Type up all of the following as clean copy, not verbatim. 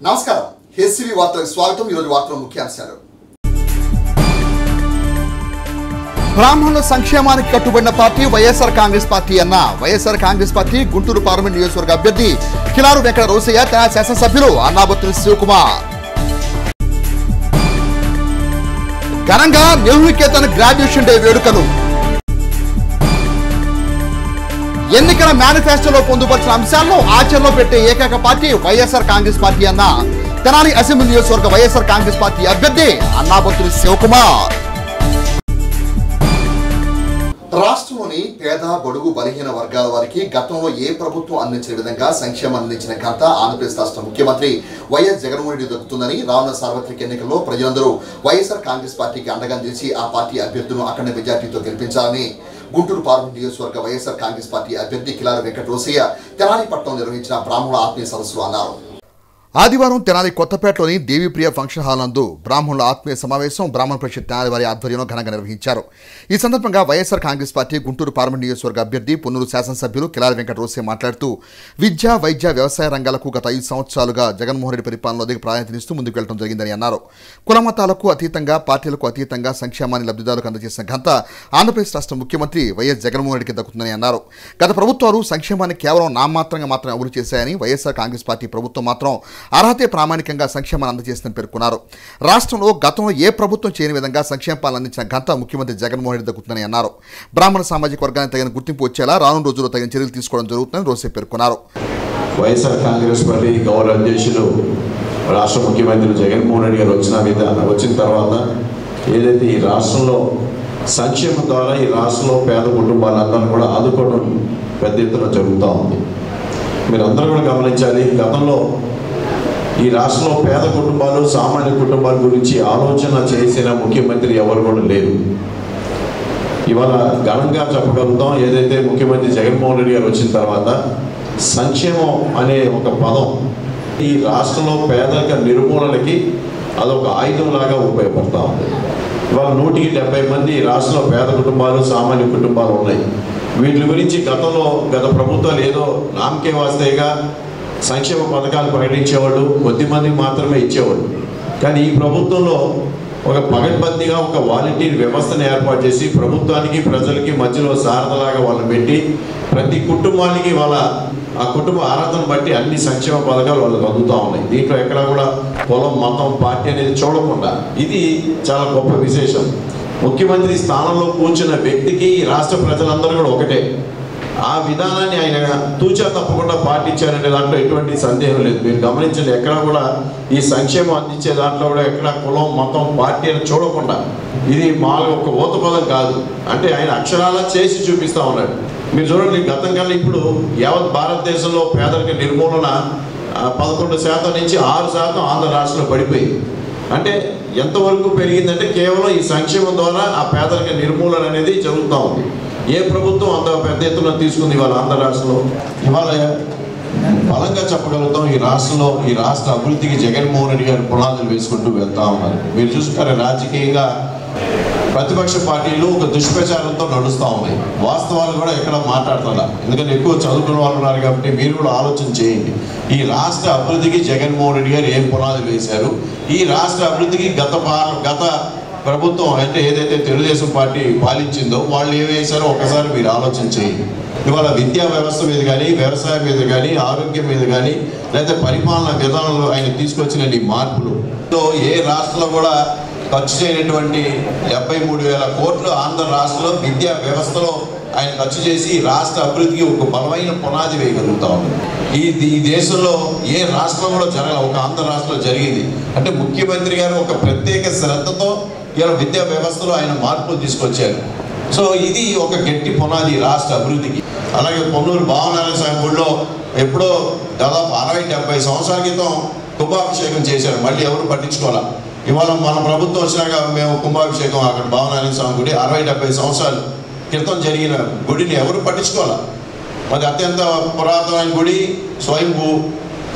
నమస్కారం హెచ్సివి వార్తలకు స్వాగతం। ఈ రోజు వార్తల ముఖ్యాంశాలు। బ్రాహ్మణుల సంక్షేమానికి కట్టుబడిన పార్టీ వైఎస్ఆర్ కాంగ్రెస్ పార్టీ అన్న వైఎస్ఆర్ కాంగ్రెస్ పార్టీ గుంటూరు పార్లమెంట్ నియోజకవర్గ అభ్యర్థి కిలారు వెంకట రోసయ్య తన శాసనసభ్యులు అన్నాబత్తుని శివకుమార్ ఘనంగా నెహ్రూ గ్రాడ్యుయేషన్ డే వేడుకలు। ఎన్నికల మేనిఫెస్టోలో పొందుపరిచిన అంశాలను ఆచరణలో పెట్టే ఏకైక పార్టీ వైఎస్ఆర్ కాంగ్రెస్ పార్టీ అన్న తెనాలి అసెంబ్లీ నియోజకవర్గ వైఎస్ఆర్ కాంగ్రెస్ పార్టీ అభ్యర్థి అన్నాబత్తుని శివకుమార్। రాష్ట్రంలోని పేద బడుగు బలహీన వర్గాల వారికి గతంలో ఏ ప్రభుత్వం అందించిన విధంగా సంక్షేమం అందించిన ఘనత ఆంధ్రప్రదేశ్ రాష్ట్ర ముఖ్యమంత్రి వైఎస్ జగన్మోహన్ రెడ్డి దక్కుతుందని రానున్న సార్వత్రిక ఎన్నికల్లో ప్రజలందరూ వైఎస్ఆర్ కాంగ్రెస్ పార్టీకి అండగా నిలిచి ఆ పార్టీ అభ్యర్థులను అఖండ మెజార్టీతో గెలిపించాలని గుంటూరు పార్లమెంట్ నియోజకవర్గ వైఎస్ఆర్ కాంగ్రెస్ పార్టీ అభ్యర్థి కిలారు వెంకట రోసయ్య తెనాలి పట్టణంలో నిర్వహించిన బ్రాహ్మణుల ఆత్మీయ సదస్సులో అన్నారు। ఆదివారం తెనాలి కొత్తపేటలోని దేవీప్రియ ఫంక్షన్ హాల్ నందు బ్రాహ్మణుల ఆత్మీయ సమావేశం బ్రాహ్మణ పరిషత్ తెనాలి వారి ఆధ్వర్యంలో ఘనంగా నిర్వహించారు। ఈ సందర్భంగా వైఎస్ఆర్ కాంగ్రెస్ పార్టీ గుంటూరు పార్లమెంట్ నియోజకవర్గ అభ్యర్థి పొన్నూరు శాసనసభ్యులు కిలారు వెంకట రోసయ్య మాట్లాడుతూ విద్య వైద్య వ్యవసాయ రంగాలకు గత 5 సంవత్సరాలుగా జగన్మోహన్ రెడ్డి పరిపాలనలో అధిక ప్రాధాన్యతనిస్తూ ముందుకు వెళ్లడం జరిగిందని అన్నారు। కులమతాలకు అతీతంగా పార్టీలకు అతీతంగా సంక్షేమాన్ని లబ్ధిదారులకు అందజేసిన ఘనత ఆంధ్రప్రదేశ్ రాష్ట్ర ముఖ్యమంత్రి వైఎస్ జగన్మోహన్ రెడ్డికి దక్కుతుందని అన్నారు। గత ప్రభుత్వాలు సంక్షేమాన్ని కేవలం నామమాత్రంగా మాత్రమే అమలు చేశాయని వైఎస్ఆర్ కాంగ్రెస్ పార్టీ ప్రభుత్వం మాత్రం అర్హతే ప్రామాణికంగా సంక్షేమాన్ని అందజేస్తుందని పేర్కొన్నారు। రాష్ట్రంలో గతంలో ఏ ప్రభుత్వం చేయని విధంగా సంక్షేమ పాలన అందించిన ఘనత ముఖ్యమంత్రి జగన్మోహన్ రెడ్డి దక్కుతుందని అన్నారు। బ్రాహ్మణ సామాజిక వర్గానికి తగిన గుర్తింపు వచ్చేలా రానున్న రోజుల్లో తగిన చర్యలు తీసుకోవడం జరుగుతుందని రోసే పేర్కొన్నారు। వైఎస్ఆర్ కాంగ్రెస్ పార్టీ గౌరవ అధ్యక్షులు రాష్ట్ర ముఖ్యమంత్రి జగన్మోహన్ రెడ్డి గారు వచ్చిన తర్వాత ఏదైతే ఈ రాష్ట్రంలో సంక్షేమం ద్వారా ఈ రాష్ట్రంలో పేద కుటుంబాలందరూ కూడా ఆదుకోవడం పెద్ద ఎత్తున జరుగుతూ ఉంది। మీరందరూ కూడా గమనించాలి, గతంలో ఈ రాష్ట్రంలో పేద కుటుంబాలు సామాన్య కుటుంబాల గురించి ఆలోచన చేసిన ముఖ్యమంత్రి ఎవరు కూడా లేరు। ఇవాళ ఘనంగా చెప్పగలుగుతాం, ఏదైతే ముఖ్యమంత్రి జగన్మోహన్ రెడ్డి గారు వచ్చిన తర్వాత సంక్షేమం అనే ఒక పదం ఈ రాష్ట్రంలో పేదరిక నిర్మూలనకి అదొక ఆయుధంలాగా ఉపయోగపడతా ఉంది। ఇవాళ 170 మంది రాష్ట్రంలో పేద కుటుంబాలు సామాన్య కుటుంబాలు ఉన్నాయి। వీటి గురించి గత ప్రభుత్వాలు ఏదో నామకే వాస్తేగా సంక్షేమ పథకాలు ప్రకటించేవాళ్ళు, కొద్దిమందికి మాత్రమే ఇచ్చేవాళ్ళు। కానీ ఈ ప్రభుత్వంలో ఒక పగడ్బందీగా ఒక వాలంటీర్ వ్యవస్థను ఏర్పాటు చేసి ప్రభుత్వానికి ప్రజలకి మధ్యలో సారథలాగా వాళ్ళని పెట్టి ప్రతి కుటుంబానికి ఆ కుటుంబ అర్హతను బట్టి అన్ని సంక్షేమ పథకాలు వాళ్ళకి అందుతూ ఉన్నాయి। దీంట్లో ఎక్కడా కూడా కులం మతం పార్టీ అనేది చూడకుండా ఇది చాలా గొప్ప విశేషం। ముఖ్యమంత్రి స్థానంలో కూర్చున్న వ్యక్తికి రాష్ట్ర ప్రజలందరూ కూడా ఒకటే, ఆ విధానాన్ని ఆయన తూచా తప్పకుండా పాటించారనే దాంట్లో ఎటువంటి సందేహం లేదు। మీరు గమనించండి, ఎక్కడ కూడా ఈ సంక్షేమం అందించే దాంట్లో కూడా ఎక్కడ కులం మతం పార్టీ అని చూడకుండా ఇది మామూలుగా ఒక ఊత పదం కాదు, అంటే ఆయన అక్షరాలా చేసి చూపిస్తూ ఉన్నాడు। మీరు చూడండి, గతం కన్నా ఇప్పుడు యావత్ భారతదేశంలో పేదరిక నిర్మూలన 11% నుంచి 6% ఆంధ్ర రాష్ట్రంలో పడిపోయింది। అంటే ఎంతవరకు పెరిగిందంటే కేవలం ఈ సంక్షేమం ద్వారా ఆ పేదరిక నిర్మూలన అనేది జరుగుతూ ఉంది। ఏ ప్రభుత్వం అంత పెద్ద ఎత్తున తీసుకుంది ఇవాళ ఆంధ్ర రాష్ట్రంలో? ఇవాళ బలంగా చెప్పగలుగుతాం, ఈ రాష్ట్ర అభివృద్ధికి జగన్మోహన్ రెడ్డి గారు పునాదులు వేసుకుంటూ వెళ్తా ఉన్నారు। మీరు చూసుకుంటారు, రాజకీయంగా ప్రతిపక్ష పార్టీలు ఒక దుష్ప్రచారంతో నడుస్తూ ఉన్నాయి, వాస్తవాలు కూడా ఎక్కడ మాట్లాడుతున్నా। ఎందుకంటే ఎక్కువ చదువుకున్న వాళ్ళు ఉన్నారు కాబట్టి మీరు కూడా ఆలోచన చేయండి, ఈ రాష్ట్ర అభివృద్ధికి జగన్మోహన్ రెడ్డి గారు ఏం పునాదులు వేశారు, ఈ రాష్ట్ర అభివృద్ధికి గత ప్రభుత్వం అంటే ఏదైతే తెలుగుదేశం పార్టీ పాలించిందో వాళ్ళు ఏం వేశారో ఒకసారి మీరు ఆలోచన చేయండి। ఇవాళ విద్యా వ్యవస్థ మీద కానీ, వ్యవసాయం మీద కానీ, ఆరోగ్యం మీద కానీ, లేదా పరిపాలన విధానంలో ఆయన తీసుకొచ్చిన ఈ మార్పులు ఏ రాష్ట్రంలో కూడా ఖర్చు చేయనటువంటి 73,000 కోట్లు ఆంధ్ర రాష్ట్రంలో విద్యా వ్యవస్థలో ఆయన ఖర్చు చేసి రాష్ట్ర అభివృద్ధికి ఒక బలమైన పునాది వేయగలుగుతా ఉంది। ఈ దేశంలో ఏ రాష్ట్రం కూడా జరగదు, ఒక ఆంధ్ర రాష్ట్రంలో జరిగింది। అంటే ముఖ్యమంత్రి గారు ఒక ప్రత్యేక శ్రద్ధతో ఇలా విద్యా వ్యవస్థలో ఆయన మార్పులు తీసుకొచ్చారు। సో ఇది ఒక గట్టి పునాది రాష్ట్ర అభివృద్ధికి। అలాగే పొన్నూరు భావనారాయణ స్వామి గుడిలో ఎప్పుడో దాదాపు 60-70 సంవత్సరాల క్రితం కుంభాభిషేకం చేశారు, మళ్ళీ ఎవరు పట్టించుకోవాలి। ఇవాళ మన ప్రభుత్వం వచ్చినాక మేము కుంభాభిషేకం అక్కడ భావనారాయణ స్వామి గుడి 60-70 సంవత్సరాల క్రితం జరిగిన గుడిని ఎవరు పట్టించుకోవాలి। మరి అత్యంత పురాతనమైన గుడి, స్వయంభూ,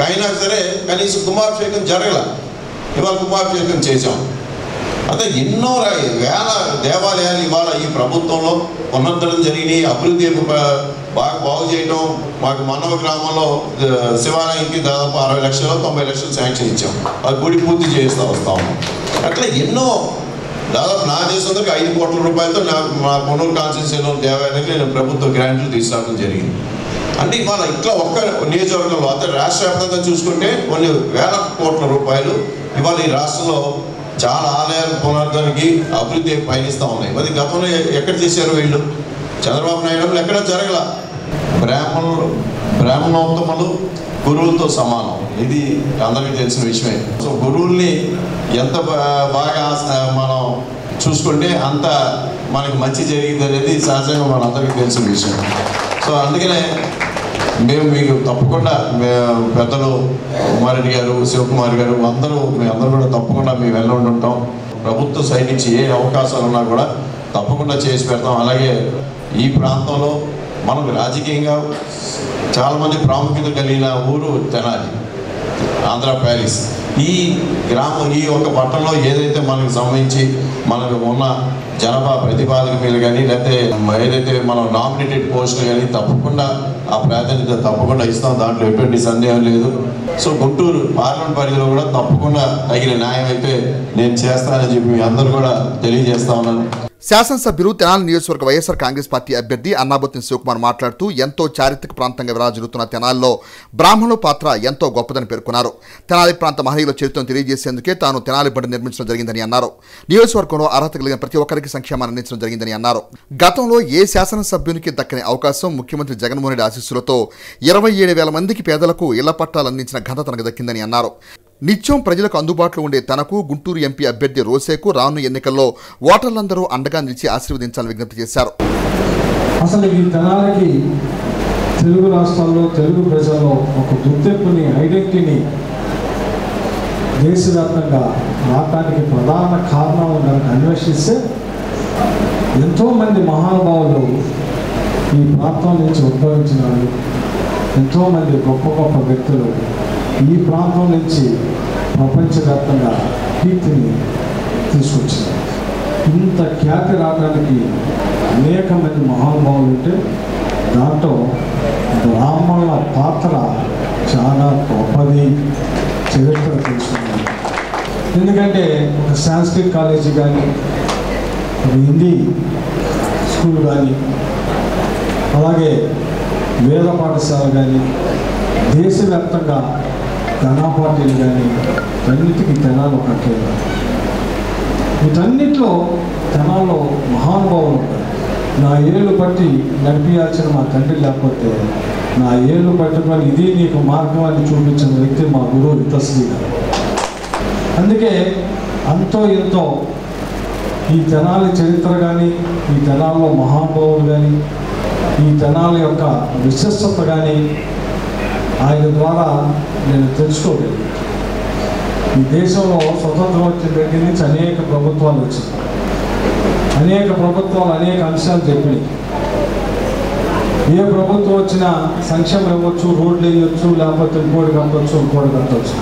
అయినా సరే కనీసం కుంభాభిషేకం జరగల, ఇవాళ కుంభాభిషేకం చేశాం। అదే ఎన్నో వేల దేవాలయాలు ఇవాళ ఈ ప్రభుత్వంలో పునరుద్ధరణ జరిగినాయి, అభివృద్ధి బాగు చేయడం. మాకు మన్నవ గ్రామంలో శివాలయంకి దాదాపు 60 లక్షలు 90 లక్షలు శాంక్షన్ ఇచ్చాం. అది గుడి పూర్తి చేస్తూ వస్తాము. అట్లా ఎన్నో దాదాపు నా దేశంలోకి 5 కోట్ల రూపాయలతో మా పొన్నూరు కాన్స్టిట్యూన్సీలో దేవాలయానికి నేను ప్రభుత్వ గ్రాంట్లు తీసుకురావడం జరిగింది. అంటే ఇవాళ ఇట్లా ఒక్క నియోజకవర్గంలో అంటే రాష్ట్ర వ్యాప్తంగా చూసుకుంటే కొన్ని వేల కోట్ల రూపాయలు ఇవాళ ఈ రాష్ట్రంలో చాలా ఆలయాల పునరుద్ధరణకి అభివృద్ధి పయనిస్తూ ఉన్నాయి. మరి గతంలో ఎక్కడ చేశారు వీళ్ళు? చంద్రబాబు నాయుడు ఎక్కడ జరగల. బ్రాహ్మణోత్తములు గురువులతో సమానం, ఇది అందరికీ తెలిసిన విషయమే. సో గురువుల్ని ఎంత బాగా మనం చూసుకుంటే అంత మనకి మంచి జరిగింది అనేది సహజంగా మనందరికీ తెలిసిన విషయం. సో అందుకనే మేము మీకు తప్పకుండా పెద్దలు కుమారెడ్డి గారు, శివకుమార్ గారు మీ అందరూ కూడా తప్పకుండా మేము వెళ్ళండి ఉంటాం. ప్రభుత్వ సైడ్ నుంచి ఏ అవకాశాలు ఉన్నా కూడా తప్పకుండా చేసి పెడతాం. అలాగే ఈ ప్రాంతంలో మనకు రాజకీయంగా చాలామంది ప్రాముఖ్యత కలిగిన ఊరు తెనాలి, ఆంధ్ర ప్యాలెస్. ఈ గ్రామం ఈ ఒక పట్టణంలో ఏదైతే మనకు సంబంధించి మనకు ఉన్న జనాభా ప్రతిపాదక మీద కానీ లేకపోతే ఏదైతే మనం నామినేటెడ్ పోస్టులు కానీ తప్పకుండా ఆ ప్రాధాన్యత తప్పకుండా ఇస్తాం. దాంట్లో ఎటువంటి సందేహం లేదు. సో గుంటూరు పార్లమెంట్ పరిధిలో కూడా తప్పకుండా తగిన న్యాయం అయితే నేను చేస్తానని చెప్పి మీ అందరూ కూడా తెలియజేస్తా ఉన్నాను. శాసనసభ్యులు తెనాలి నియోజకవర్గ వైఎస్ఆర్ కాంగ్రెస్ పార్టీ అభ్యర్థి అన్నాబత్తిన శివకుమార్ మాట్లాడుతూ ఎంతో చారిత్రక ప్రాంతంగా విరాజిల్లుతున్న తెనాలిలో బ్రాహ్మణుల పాత్ర ఎంతో గొప్పదని పేర్కొన్నారు. తెనాలి ప్రాంత మహనీయుల చరిత్రను తెలియజేసేందుకే తాను తెనాలి బండి నిర్మించడం జరిగిందని అన్నారు. నియోజకవర్గంలో అర్హత కలిగిన ప్రతి ఒక్కరికి సంక్షేమాన్ని అందించడం జరిగిందని అన్నారు. గతంలో ఏ శాసనసభ్యునికి దక్కని అవకాశం ముఖ్యమంత్రి జగన్మోహన్ రెడ్డి ఆశీస్సులతో 27,000 మందికి పేదలకు ఇళ్ల పట్టాలు అందించిన ఘనత తనకు దక్కిందని అన్నారు. నిత్యం ప్రజలకు అందుబాటులో ఉండే తనకు గుంటూరు ఎంపీ అభ్యర్థి రోసేకు రానున్న ఎన్నికల్లో ఓటర్లందరూ అండగా నిలిచి ఆశీర్వదించాలని విజ్ఞప్తి చేశారు. అసలు ఈ తెనాలికి తెలుగు రాష్ట్రాల్లో తెలుగు ప్రజల్లో ఒక గుర్తింపుని, ఐడెంటిటీని దేశవ్యాప్తంగా రావడానికి ప్రధాన కారణం కనుక అన్వేషిస్తే ఎంతోమంది మహానుభావులు ఈ ప్రాంతం నుంచి ఉద్భవించినారు. ఎంతోమంది గొప్ప గొప్ప వ్యక్తులు ఈ ప్రాంతం నుంచి ప్రపంచవ్యాప్తంగా కీర్తిని తీసుకొచ్చారు. ఇంత ఖ్యాతి రావడానికి అనేక మంది మహానుభావులు ఉంటే దాంట్లో బ్రాహ్మణుల పాత్ర చాలా గొప్పది, చరిత్ర తెలుసుకున్నాను. ఎందుకంటే ఒక సాంస్క్రిట్ కాలేజీ కానీ, ఒక హిందీ స్కూల్ కానీ, అలాగే వేద పాఠశాల కానీ, దేశవ్యాప్తంగా ఘనపార్టీలు కానీ అన్నిటికీ తెనాలి ఒక కేంద్రం. వీటన్నిటిలో తెనాల్లో మహానుభావులు ఉంటారు. నా ఏళ్ళు పట్టి నడిపించాల్సిన మా తండ్రి లేకపోతే నా ఏళ్ళు పట్టుకొని ఇది నీకు మార్గం అని చూపించిన వ్యక్తి మా గురువు హితశ్రీ గారు. అందుకే అంతో ఎంతో ఈ తెనాలి చరిత్ర కానీ, ఈ తెనాల్లో మహానుభావులు కానీ, ఈ తెనాలి యొక్క విశిష్టత కానీ ఆయన ద్వారా నేను తెలుసుకోలేదు. ఈ దేశంలో స్వతంత్రం వచ్చిన దగ్గర నుంచి అనేక ప్రభుత్వాలు వచ్చాయి. అనేక ప్రభుత్వాలు అనేక అంశాలు చెప్పినాయి. ఏ ప్రభుత్వం వచ్చినా సంక్షేమం ఇవ్వచ్చు, రోడ్లు వేయవచ్చు, లేకపోతే ఇంకోటి కట్టవచ్చు.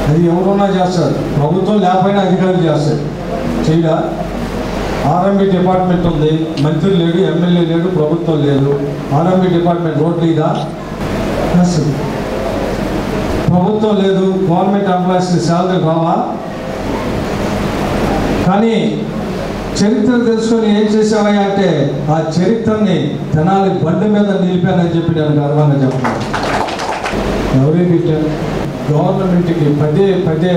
అది ఎవరున్నా చేస్తారు. ప్రభుత్వం లేకపోయినా అధికారులు చేస్తారు. చేయడా? ఆర్ఎంబి డిపార్ట్మెంట్ ఉంది, మంత్రి లేడు, ఎమ్మెల్యే లేడు, ప్రభుత్వం లేదు. ఆర్ఎంబి డిపార్ట్మెంట్ రోడ్లు ఇదా? ప్రభుత్వం లేదు, గవర్నమెంట్ ఎంప్లాయీస్కి శాలరీ రావా? కానీ చరిత్ర తెలుసుకొని ఏం చేశావా అంటే ఆ చరిత్రని తెనాలి బండి మీద నిలిపానని చెప్పి నేను గర్వంగా చెప్తాను. ఎవరే పెట్టారు? గవర్నమెంట్కి పదే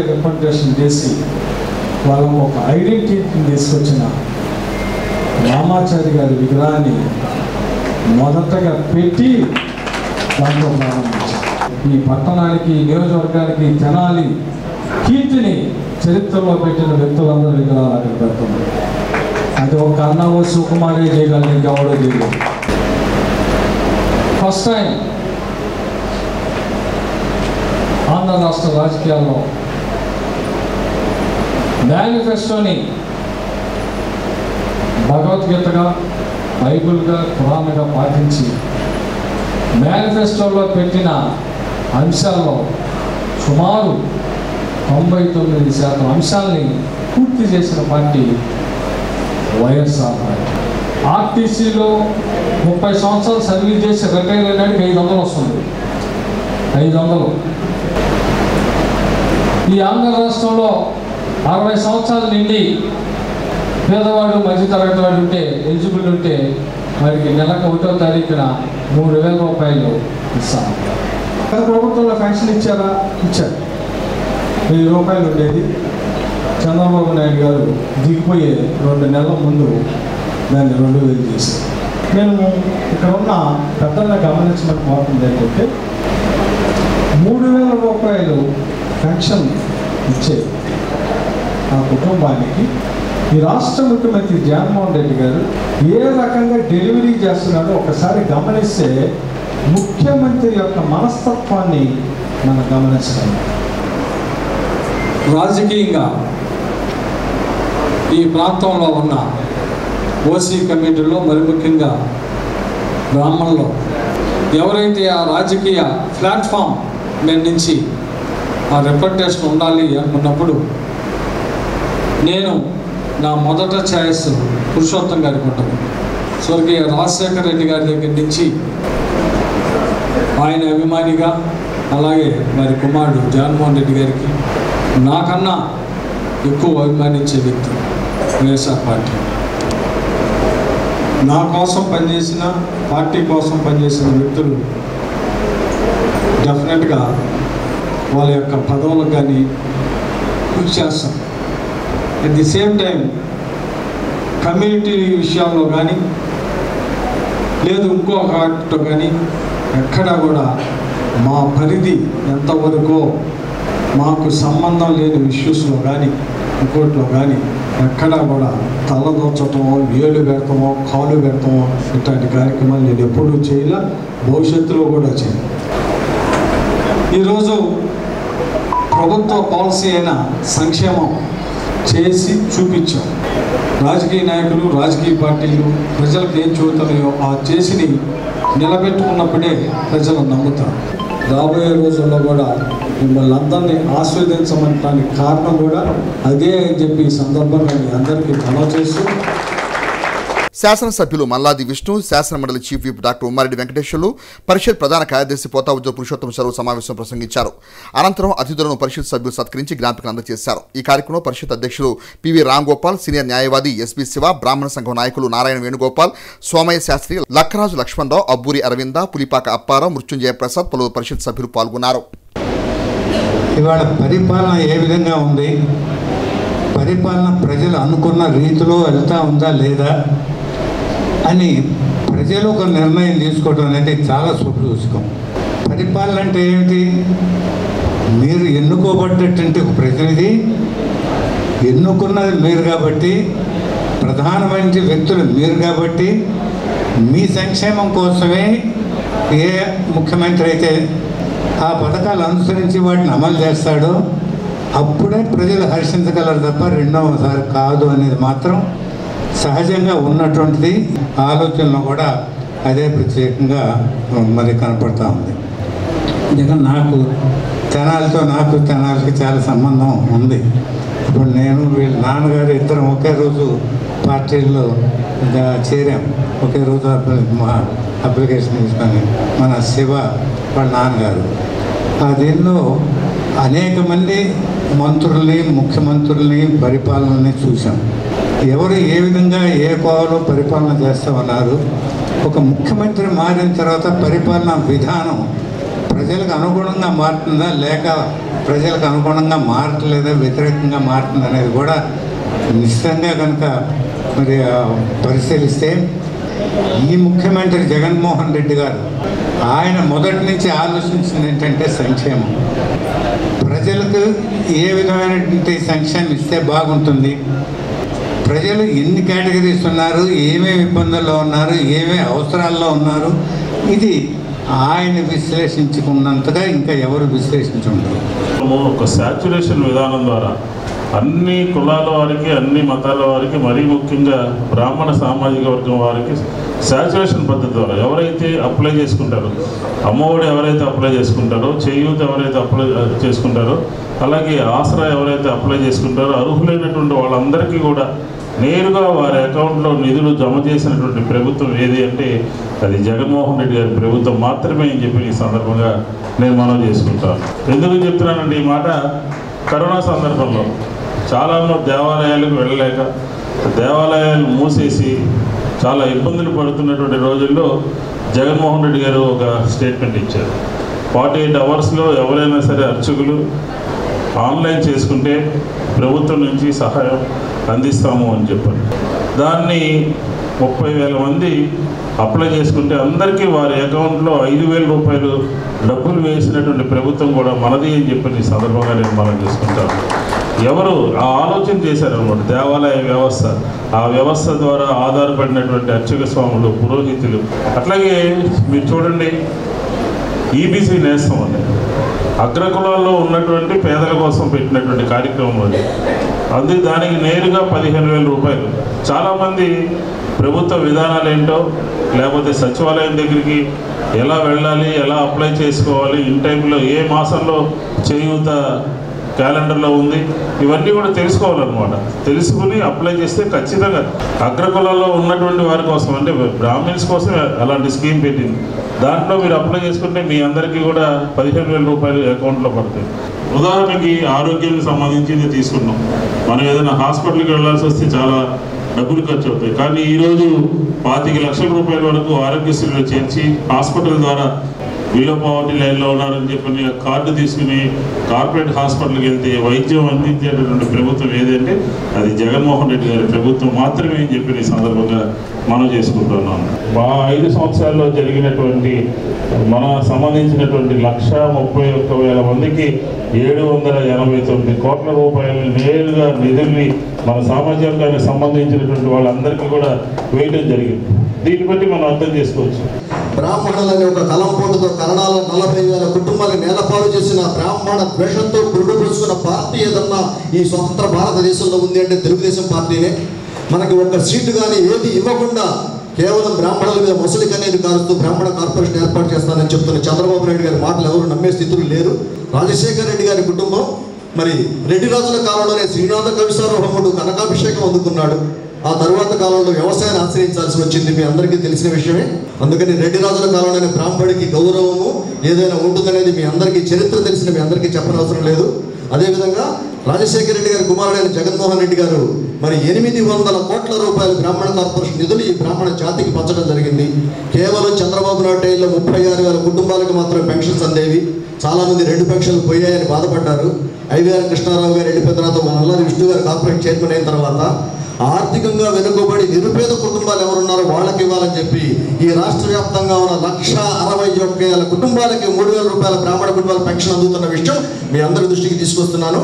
రిప్రజెంటేషన్ చేసి వాళ్ళకు ఒక ఐడెంటిటీని తీసుకొచ్చిన రామాచారి గారి విగ్రహాన్ని మొదటగా పెట్టి దాంట్లో ప్రారంభించారు. ఈ పట్టణానికి, నియోజకవర్గానికి తెనాలి కీర్తిని చరిత్రలో పెట్టిన వ్యక్తులందరూ విగ్రహాలు అక్కడ పెడుతున్నారు. అది ఒక అన్నావో శివకుమారే చేయగలరు, ఇంకెవడో చేయలేదు. ఫస్ట్ టైం ఆంధ్ర రాష్ట్ర రాజకీయాల్లో మేనిఫెస్టోని భగవద్గీతగా, బైబిల్గా, ఖురాన్గా పాటించి మేనిఫెస్టోలో పెట్టిన అంశాల్లో సుమారు 99% అంశాలని పూర్తి చేసిన పార్టీ వైఎస్ఆర్. ఆర్టీసీలో 30 సంవత్సరాలు సర్వీస్ చేసి రిటైర్ అయినాడికి 500 వస్తుంది. 500. ఈ ఆంధ్ర రాష్ట్రంలో 60 సంవత్సరాల నుండి పేదవాడు మధ్యతరగతి వాడు ఉంటే ఎలిజిబుల్ ఉంటే వారికి నెలకు 1వ తారీఖున 3,000 రూపాయలు ఇస్తాను. గత ప్రభుత్వంలో పెన్షన్ ఇచ్చారా? ఇచ్చారు. 1000 రూపాయలు ఉండేది. చంద్రబాబు నాయుడు గారు దిగిపోయే 2 నెలల ముందు దాన్ని 2,000 చేశారు. నేను ఇక్కడ ఉన్న పెద్దలను గమనించిన కోరుతుంది ఏంటంటే 3,000 రూపాయలు పెన్షన్ ఇచ్చే ఆ కుటుంబానికి ఈ రాష్ట్ర ముఖ్యమంత్రి జగన్మోహన్ రెడ్డి గారు ఏ రకంగా డెలివరీ చేస్తున్నాడో ఒకసారి గమనిస్తే ముఖ్యమంత్రి యొక్క మనస్తత్వాన్ని మనం గమనించగలం. రాజకీయంగా ఈ ప్రాంతంలో ఉన్న ఓసీ కమిటీలో మరి ముఖ్యంగా బ్రాహ్మణులు ఎవరైతే ఆ రాజకీయ ప్లాట్ఫామ్ మీద నుంచి ఆ రిప్రజెంటేషన్ ఉండాలి అనుకున్నప్పుడు నేను నా మొదట ఛాయిస్ పురుషోత్తం గారికి ఉంటుంది. స్వర్గీయ రాజశేఖర రెడ్డి గారి దగ్గర నుంచి ఆయన అభిమానిగా, అలాగే మరి కుమారుడు జగన్మోహన్ రెడ్డి గారికి నాకన్నా ఎక్కువ అభిమానించే వ్యక్తి వైఎస్ఆర్ పార్టీ. నా కోసం పనిచేసిన, పార్టీ కోసం పనిచేసిన వ్యక్తులు డెఫినెట్గా వాళ్ళ యొక్క పదవులకు కానీ కృషి చేస్తాం. At the same time community విషయాల్లో కానీ లేదు ఇంకొక వాటితో కానీ ఎక్కడా కూడా మా పరిధి ఎంతవరకో మాకు సంబంధం లేని ఇష్యూస్లో కానీ ఇంకోటిలో కానీ ఎక్కడా కూడా తలదోచటమో, ఏళ్ళు పెడతామో, కాలు పెడతామో ఇట్లాంటి కార్యక్రమాలు నేను ఎప్పుడూ చేయలే, భవిష్యత్తులో కూడా చేయను. ఈరోజు ప్రభుత్వ పాలసీ అయిన సంక్షేమం చేసి చూపించాం. రాజకీయ నాయకులు, రాజకీయ పార్టీలు ప్రజలకు ఏం చూపుతున్నాయో ఆ చేసిని నిలబెట్టుకున్నప్పుడే ప్రజలు నమ్ముతారు. రాబోయే రోజుల్లో కూడా మిమ్మల్ని అందరినీ ఆస్వాదించడానికి కారణం కూడా అదే అని చెప్పి ఈ సందర్భంగా మీ అందరికీ తెలియజేస్తూ శాసనసభ్యులు మల్లాది విష్ణు, శాసనమండలి chief whip doctor Ummareddy Venkateswarlu, పరిషత్ ప్రధాన కార్యదర్శి పోతావుజో పురుషోత్తం శర్మ సమావేశం ప్రసంగించారు. అనంతరం అతిథులను పరిషత్ సభ్యులు సత్కరించి జ్ఞాపికలు అందజేశారు. ఈ కార్యక్రమంలో పరిషత్ అధ్యక్షులు పివి రామ్ గోపాల్, సీనియర్ న్యాయవాది ఎస్బీ శివ, బ్రాహ్మణ సంఘం నాయకులు నారాయణ వేణుగోపాల్, సోమయ్య శాస్త్రి, లక్కరాజు లక్ష్మణరావు, అబ్బూరి అరవింద, పులిపాక అప్పారావు, మృత్యుంజయ ప్రసాద్, పలువురు పరిషత్ సభ్యులు పాల్గొన్నారు. ఇవాళ పరిపాలన ఏ విధంగా ఉంది, పరిపాలన ప్రజలు అనుకున్న రీతిలో వెళ్తా ఉందా లేదా అని ప్రజలు ఒక నిర్ణయం తీసుకోవడం అనేది చాలా శుభసూచకం. పరిపాలన అంటే ఏమిటి? మీరు ఎన్నుకోబడ్డటువంటి ఒక ప్రతినిధి, ఎన్నుకున్నది మీరు కాబట్టి, ప్రధానమైన వ్యక్తులు మీరు కాబట్టి, మీ సంక్షేమం కోసమే ఏ ముఖ్యమంత్రి అయితే ఆ పథకాలు అనుసరించి వాటిని అమలు చేస్తాడో అప్పుడే ప్రజలు హర్షించగలరు తప్ప రెండవసారి కాదు అనేది మాత్రం సహజంగా ఉన్నటువంటిది. ఆలోచనలో కూడా అదే ప్రత్యేకంగా మరి కనపడతా ఉంది. జగన్ నాకు తెనాలికి చాలా సంబంధం ఉంది. ఇప్పుడు నేను వీళ్ళ నాన్నగారు ఇద్దరం ఒకే రోజు పార్టీల్లో చేరాం, ఒకే రోజు అప్లికేషన్ తీసుకొని మన శివ వాళ్ళ నాన్నగారు. ఆ దీనిలో అనేక మంది మంత్రుల్ని, ముఖ్యమంత్రుల్ని, పరిపాలనని చూసాం. ఎవరు ఏ విధంగా ఏ కోవలో పరిపాలన చేస్తామన్నారు. ఒక ముఖ్యమంత్రి మారిన తర్వాత పరిపాలన విధానం ప్రజలకు అనుగుణంగా మారుతుందా లేక ప్రజలకు అనుగుణంగా మారట్లేదా, వ్యతిరేకంగా మారుతుంది అనేది కూడా నిశ్చితంగా కనుక మరి పరిశీలిస్తే ఈ ముఖ్యమంత్రి జగన్మోహన్ రెడ్డి గారు ఆయన మొదటి నుంచి ఆలోచించింది ఏంటంటే సంక్షేమం. ప్రజలకు ఏ విధమైనటువంటి సంక్షేమం ఇస్తే బాగుంటుంది, ప్రజలు ఎన్ని కేటగిరీస్ ఉన్నారు, ఏమేమి ఇబ్బందుల్లో ఉన్నారు, ఏమేమి అవసరాల్లో ఉన్నారు, ఇది ఆయన విశ్లేషించుకున్నంతగా ఇంకా ఎవరు విశ్లేషించుంటారు. ఒక సాచ్యురేషన్ విధానం ద్వారా అన్ని కులాల వారికి, అన్ని మతాల వారికి, మరీ ముఖ్యంగా బ్రాహ్మణ సామాజిక వర్గం వారికి సాచ్యురేషన్ పద్ధతి ద్వారా ఎవరైతే అప్లై చేసుకుంటారో, అమ్మఒడి ఎవరైతే అప్లై చేసుకుంటారో, చేయూత ఎవరైతే అప్లై చేసుకుంటారో, అలాగే ఆసరా ఎవరైతే అప్లై చేసుకుంటారో, అర్హులైనటువంటి వాళ్ళందరికీ కూడా నేరుగా వారి అకౌంట్లో నిధులు జమ చేసినటువంటి ప్రభుత్వం ఏది అంటే అది జగన్మోహన్ రెడ్డి గారి ప్రభుత్వం మాత్రమే అని చెప్పి ఈ సందర్భంగా నేను మనవి చేసుకుంటాను. ఎందుకు చెప్తున్నానండి ఈ మాట? కరోనా సందర్భంలో చాలామంది దేవాలయాలకు వెళ్ళలేక దేవాలయాలు మూసేసి చాలా ఇబ్బందులు పడుతున్నటువంటి రోజుల్లో జగన్మోహన్ రెడ్డి గారు ఒక స్టేట్మెంట్ ఇచ్చారు. 48 అవర్స్లో ఎవరైనా సరే అర్చకులు ఆన్లైన్ చేసుకుంటే ప్రభుత్వం నుంచి సహాయం అందిస్తాము అని చెప్పారు. దాన్ని 30,000 మంది అప్లై చేసుకుంటే అందరికీ వారి అకౌంట్లో 5,000 రూపాయలు డబ్బులు వేసినటువంటి ప్రభుత్వం కూడా మనది అని చెప్పి ఈ సందర్భంగా నేను మనం చేసుకుంటాను. ఎవరు ఆ ఆలోచన చేశారనమాట, దేవాలయ వ్యవస్థ, ఆ వ్యవస్థ ద్వారా ఆధారపడినటువంటి అర్చక స్వాములు, పురోహితులు. అట్లాగే మీరు చూడండి, ఈబీసీ నేస్తం అండి, అగ్రకులాల్లో ఉన్నటువంటి పేదల కోసం పెట్టినటువంటి కార్యక్రమం అది. దానికి నేరుగా 15,000 రూపాయలు. చాలామంది ప్రభుత్వ విధానాలు ఏంటో, లేకపోతే సచివాలయం దగ్గరికి ఎలా వెళ్ళాలి, ఎలా అప్లై చేసుకోవాలి, ఇన్ టైంలో ఏ మాసంలో చేయూత క్యాలెండర్లో ఉంది, ఇవన్నీ కూడా తెలుసుకోవాలన్నమాట. తెలుసుకుని అప్లై చేస్తే ఖచ్చితంగా అగ్రకులాల్లో ఉన్నటువంటి వారి కోసం, అంటే బ్రాహ్మిన్స్ కోసం అలాంటి స్కీమ్ పెట్టింది. దాంట్లో మీరు అప్లై చేసుకుంటే మీ అందరికీ కూడా 15,000 రూపాయలు అకౌంట్లో పడతాయి. ఉదాహరణకి ఆరోగ్యానికి సంబంధించింది తీసుకున్నాం. మనం ఏదైనా హాస్పిటల్కి వెళ్ళాల్సి వస్తే చాలా డబ్బులు ఖర్చు అవుతాయి. కానీ ఈరోజు 25 లక్షల రూపాయల వరకు ఆరోగ్యశ్రీలో చేర్చి హాస్పిటల్ ద్వారా బిలో పావర్టీ లైన్లో ఉన్నారని చెప్పి కార్డు తీసుకుని కార్పొరేట్ హాస్పిటల్కి వెళ్తే వైద్యం అందించేటటువంటి ప్రభుత్వం ఏదంటే అది జగన్మోహన్ రెడ్డి గారి ప్రభుత్వం మాత్రమే అని చెప్పి ఈ సందర్భంగా మనం చేసుకుంటున్నాం. మా 5 సంవత్సరాల్లో జరిగినటువంటి మన సంబంధించినటువంటి 131,000 మందికి 789 కోట్ల రూపాయలు నేరుగా నిధుల్ని మన సామాజికానికి సంబంధించినటువంటి వాళ్ళందరికీ కూడా వేయడం జరిగింది. దీన్ని బట్టి మనం అర్థం చేసుకోవచ్చు. బ్రాహ్మణులని ఒక తలంపోటుతో కన్నడాలో 40,000 కుటుంబాలు నేలపాలు చేసిన బ్రాహ్మణ ద్వేషంతో పురుడుపరుచుకున్న పార్టీ ఏదన్నా ఈ స్వతంత్ర భారతదేశంలో ఉంది అంటే తెలుగుదేశం పార్టీనే. మనకి ఒక్క సీటు కానీ ఏది ఇవ్వకుండా కేవలం బ్రాహ్మణుల మీద మొసలి కనేది కారుస్తూ బ్రాహ్మణ కార్పొరేషన్ ఏర్పాటు చేస్తానని చెప్తున్న చంద్రబాబు నాయుడు గారి మాటలు ఎవరు నమ్మే స్థితులు లేరు. రాజశేఖర రెడ్డి గారి కుటుంబం మరి రెడ్డి రాజుల కాలంలోనే శ్రీనాథ కవిసార్వభౌముడు కనకాభిషేకం అందుకున్నాడు. ఆ తరువాత కాలంలో వ్యవసాయాన్ని ఆశ్రయించాల్సి వచ్చింది, మీ అందరికీ తెలిసిన విషయమే. అందుకని రెడ్డి రాజుల కాలంలోనే బ్రాహ్మడికి గౌరవము ఏదైనా ఉంటుందనేది మీ అందరికీ చరిత్ర తెలిసిన మీ అందరికీ చెప్పనవసరం లేదు. అదేవిధంగా రాజశేఖర రెడ్డి గారి కుమారుడైన జగన్మోహన్ రెడ్డి గారు మరి 800 కోట్ల రూపాయలు బ్రాహ్మణ కార్పొరేషన్ నిధులు ఈ బ్రాహ్మణ జాతికి పంచడం జరిగింది. కేవలం చంద్రబాబు నాయుడు టైంలో 36,000 కుటుంబాలకు మాత్రమే పెన్షన్స్ అందేవి. చాలామంది 2 పెన్షన్లు పోయాయని బాధపడ్డారు. ఐవీఆర్ కృష్ణారావు గారు, రెడ్డి పెద్దనాథ నల్లారి విష్ణు గారు కార్పొరేట్ చైర్మన్ అయిన తర్వాత ఆర్థికంగా వెనుకబడి నిరుపేద కుటుంబాలు ఎవరున్నారో వాళ్ళకి ఇవ్వాలని చెప్పి ఈ రాష్ట్ర వ్యాప్తంగా ఉన్న 161,000 కుటుంబాలకి 3,000 రూపాయల బ్రాహ్మణ కుటుంబాల పెన్షన్ అందుతున్న విషయం మీ అందరి దృష్టికి తీసుకొస్తున్నాను.